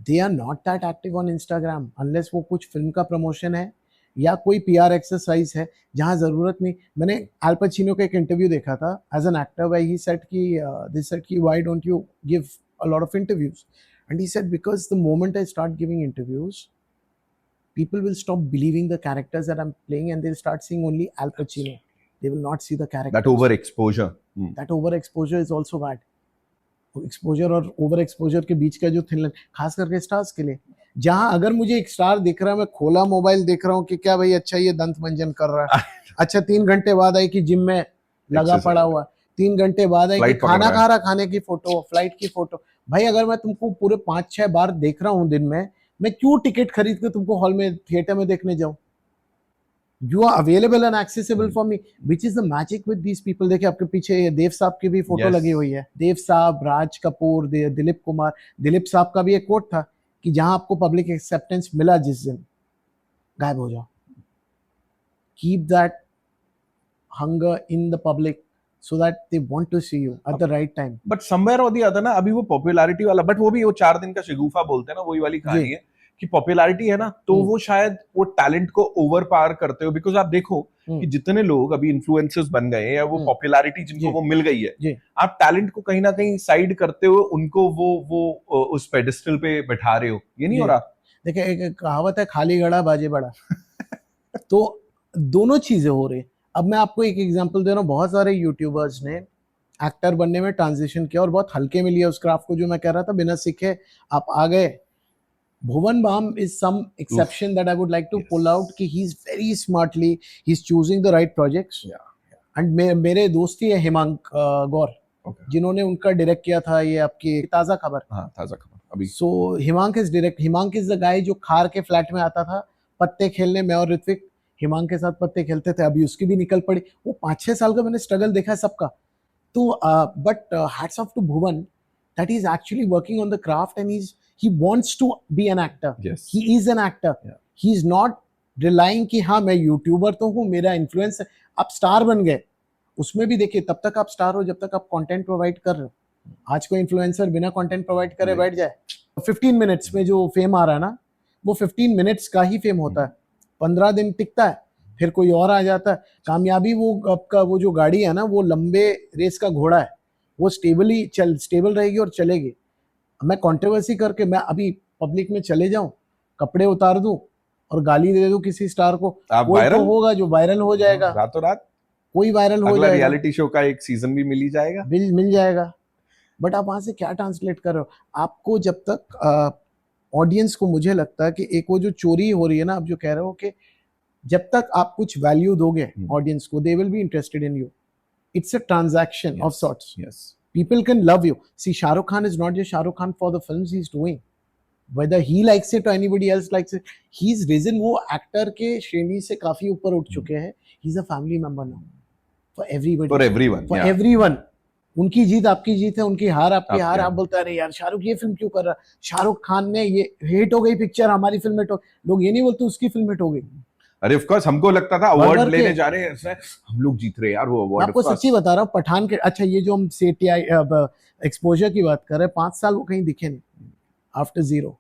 they are not that active on Instagram unless वो कुछ फिल्म का प्रमोशन है या कोई पीआर एक्सरसाइज है जहां जरूरत नहीं. मैंने अल पचिनो का एक इंटरव्यू देखा था as an actor where he said कि why don't you give a lot of interviews? And he said because the moment I start giving interviews, people will stop believing the characters that I'm playing and they'll start seeing only Al Pacino. They will not see the characters. That overexposure. That overexposure is also bad. Exposure और ओवर एक्सपोजर के बीच का जो थिन लाइन, खास करके स्टार्स के लिए, जहां अगर मुझे एक स्टार दिख रहा है, मैं खोला मोबाइल देख रहा हूँ कि क्या भाई अच्छा ये दंत मंजन कर रहा है, अच्छा 3 घंटे बाद आई कि जिम में लगा पड़ा हुआ, 3 घंटे बाद आई कि खाना खा रहा, खाने की फोटो, फ्लाइट की फोटो. भाई अगर मैं तुमको पूरे 5-6 बार देख रहा हूँ दिन में, मैं क्यों टिकट खरीद के तुमको हॉल में, थिएटर में देखने जाऊं? You are available and accessible for me, which is the magic with these people. देखिए आपके पीछे देव साहब की भी फोटो लगी हुई है. देव साहब, राज कपूर, दिलीप कुमार. दिलीप साहब का भी एक कोट था कि जहां आपको पब्लिक एक्सेप्टेंस मिला जिस दिन, गायब हो जाओ. Keep that hunger in the public so that they want to see you at the right time. But somewhere or the other ना, अभी वो पॉपुलैरिटी वाला, बट वो भी वो 4 दिन का शिगुफा बोलते हैं ना, वही वाली कहानी है कि पॉपुलैरिटी है ना, तो वो शायद वो टैलेंट को ओवर पावर करते हो. बिकॉज आप देखो कि जितने लोग अभी इन्फ्लुएंसर्स बन गए हैं या वो पॉपुलैरिटी जिनको वो मिल गई है, आप टैलेंट को कहीं ना कहीं साइड करते हो, उनको वो उस पेडिस्टल पे बैठा रहे हो. ये नहीं हो रहा? देखिए एक कहावत है, खाली घड़ा बाजे बड़ा. तो दोनों चीजें हो रही. अब मैं आपको एक एग्जांपल दे रहा हूँ. बहुत सारे यूट्यूबर्स ने एक्टर बनने में ट्रांजिशन किया और बहुत हल्के में लिया उस क्राफ्ट को. जो मैं कह रहा था, बिना सीखे आप आ गए. Bhuvan Bam is some exception that I would like to pull out. कि he's very smartly, he's choosing the right projects. And मेरे दोस्त ही है हिमांक गौर, जिन्होंने उनका डायरेक्ट किया था ये आपकी ताजा खबर. हाँ, ताजा खबर अभी. So Himank is the guy जो खार के फ्लैट में आता था पत्ते खेलने. मैं और ऋत्विक हिमांक के साथ पत्ते खेलते थे. अभी उसकी भी निकल पड़ी. वो 5-6 साल का मैंने स्ट्रगल देखा है सबका. तो but hats off to Bhuvan that he's actually working on the craft and he wants to be an actor. Yes. He is an actor. Yeah. He's not relying कि हाँ मैं यूट्यूबर तो हूँ, मेरा इन्फ्लुएंस है. आप स्टार बन गए, उसमें भी देखिए तब तक आप स्टार हो जब तक आप कंटेंट प्रोवाइड कर रहे हो. आज कोई इन्फ्लुएंसर बिना कंटेंट प्रोवाइड करे बैठ जाए, 15 मिनट्स में जो फेम आ रहा है ना, वो 15 मिनट्स का ही फेम होता है. 15 दिन टिकता है, फिर कोई और आ जाता है. कामयाबी वो आपका वो जो गाड़ी है ना, वो लंबे रेस का घोड़ा है. वो स्टेबल रहेगी और चलेगी. मैं कंट्रोवर्सी करके मैं अभी पब्लिक में चले जाऊं, कपड़े उतार दूं और गाली दे दूं किसी स्टार को, कोई तो होगा जो वायरल हो जाएगा. रातों रात कोई वायरल हो जाएगा. रियलिटी शो का एक सीजन भी मिल ही जाएगा. मिल जाएगा. बट आप वहां से क्या ट्रांसलेट कर रहे हो? आपको जब तक ऑडियंस को, मुझे लगता है कि एक वो जो चोरी हो रही है ना, आप जो कह रहे हो कि जब तक आप कुछ वैल्यू दोगे ऑडियंस को, they will be interested in you. It's a transaction of sorts. Yes. People can love you. See, Shah Rukh Khan is not just Shah Rukh Khan for the films he's doing. Whether he likes it or anybody else likes it, he's risen. वो actor के श्रेणी से काफी ऊपर उठ चुके हैं. He's a family member now. for everybody, for everyone, for yeah. everyone. उनकी जीत आपकी जीत है, उनकी हार आपकी आपकी हार. हार. आप बोलते हैं अरे यार शाहरुख ये फिल्म क्यों कर रहा, शाहरुख खान ने ये हिट हो गई पिक्चर, हमारी फिल्म हिट हो. लोग ये नहीं बोलते उसकी फिल्म हिट हो गई. अरे ऑफ कोर्स हमको लगता था भर अवार्ड भर लेने के. जा रहे हैं ऐसा, हम लोग जीत रहे हैं यार वो मैं अवार्ड. आपको सच्ची बता रहा हूँ, पठान के, अच्छा ये जो हम सीटीआई एक्सपोजर की बात कर रहे हैं, 5 साल वो कहीं दिखे नहीं आफ्टर जीरो.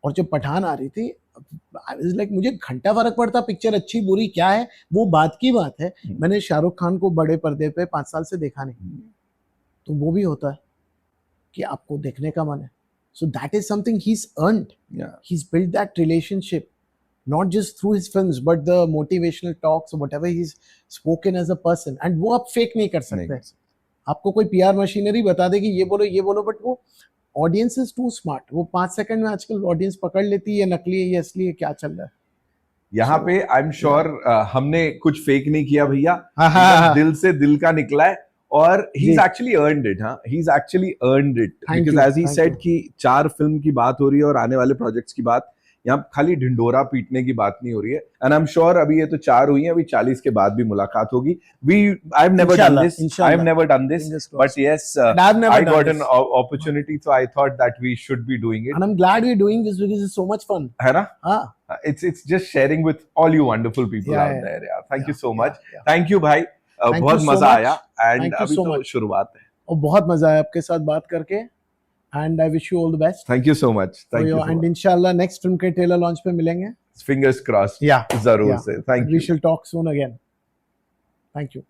और जब पठान आ रही थी, आई वाज लाइक मुझे घंटा फर्क पड़ता पिक्चर अच्छी बुरी क्या है, वो बात की बात है. मैंने शाहरुख खान को बड़े पर्दे पे 5 साल से देखा नहीं, तो वो भी होता है कि आपको देखने का मन है. So that is something he is earned. He is build that relationship not just through his films but the motivational talks or whatever he's spoken as a person, and वो आप फेक नहीं कर सकते. आपको कोई पीआर मशीनरी बता दे कि ये बोलो, बट वो ऑडियंस इज टू स्मार्ट. वो 5 सेकंड में आजकल ऑडियंस पकड़ लेती है, ये नकली है, ये असली है, क्या चल रहा है. यहाँ पे आई एम श्योर हमने कुछ फेक नहीं किया भैया, दिल से दिल का निकला है. और he's actually earned it, हाँ, he's actually earned it, because as he said कि 4 फिल्म की बात हो रही है और आने वाले प्रोजेक्ट्स की बात, यहाँ खाली ढिंडोरा पीटने की बात नहीं हो रही है. एंड आई एम श्योर अभी ये तो 4 हुई हैं, अभी 40 के बाद भी मुलाकात होगी. I have never done this, but yes I got an opportunity, so I thought that we should be doing it. And I am glad we are doing this because it's so much fun, है ना. हां, it's just sharing with all you wonderful people out there. Yeah, thank you so much. Thank you भाई, बहुत मजा आया. एंड अभी तो शुरुआत है, और बहुत मजा आया आपके साथ बात करके. And I wish you all the best. Thank you so much. Thank you. And inshallah next film के trailer launch पे मिलेंगे. Fingers crossed. Yeah. जरूर से. Thank you. We shall talk soon again. Thank you.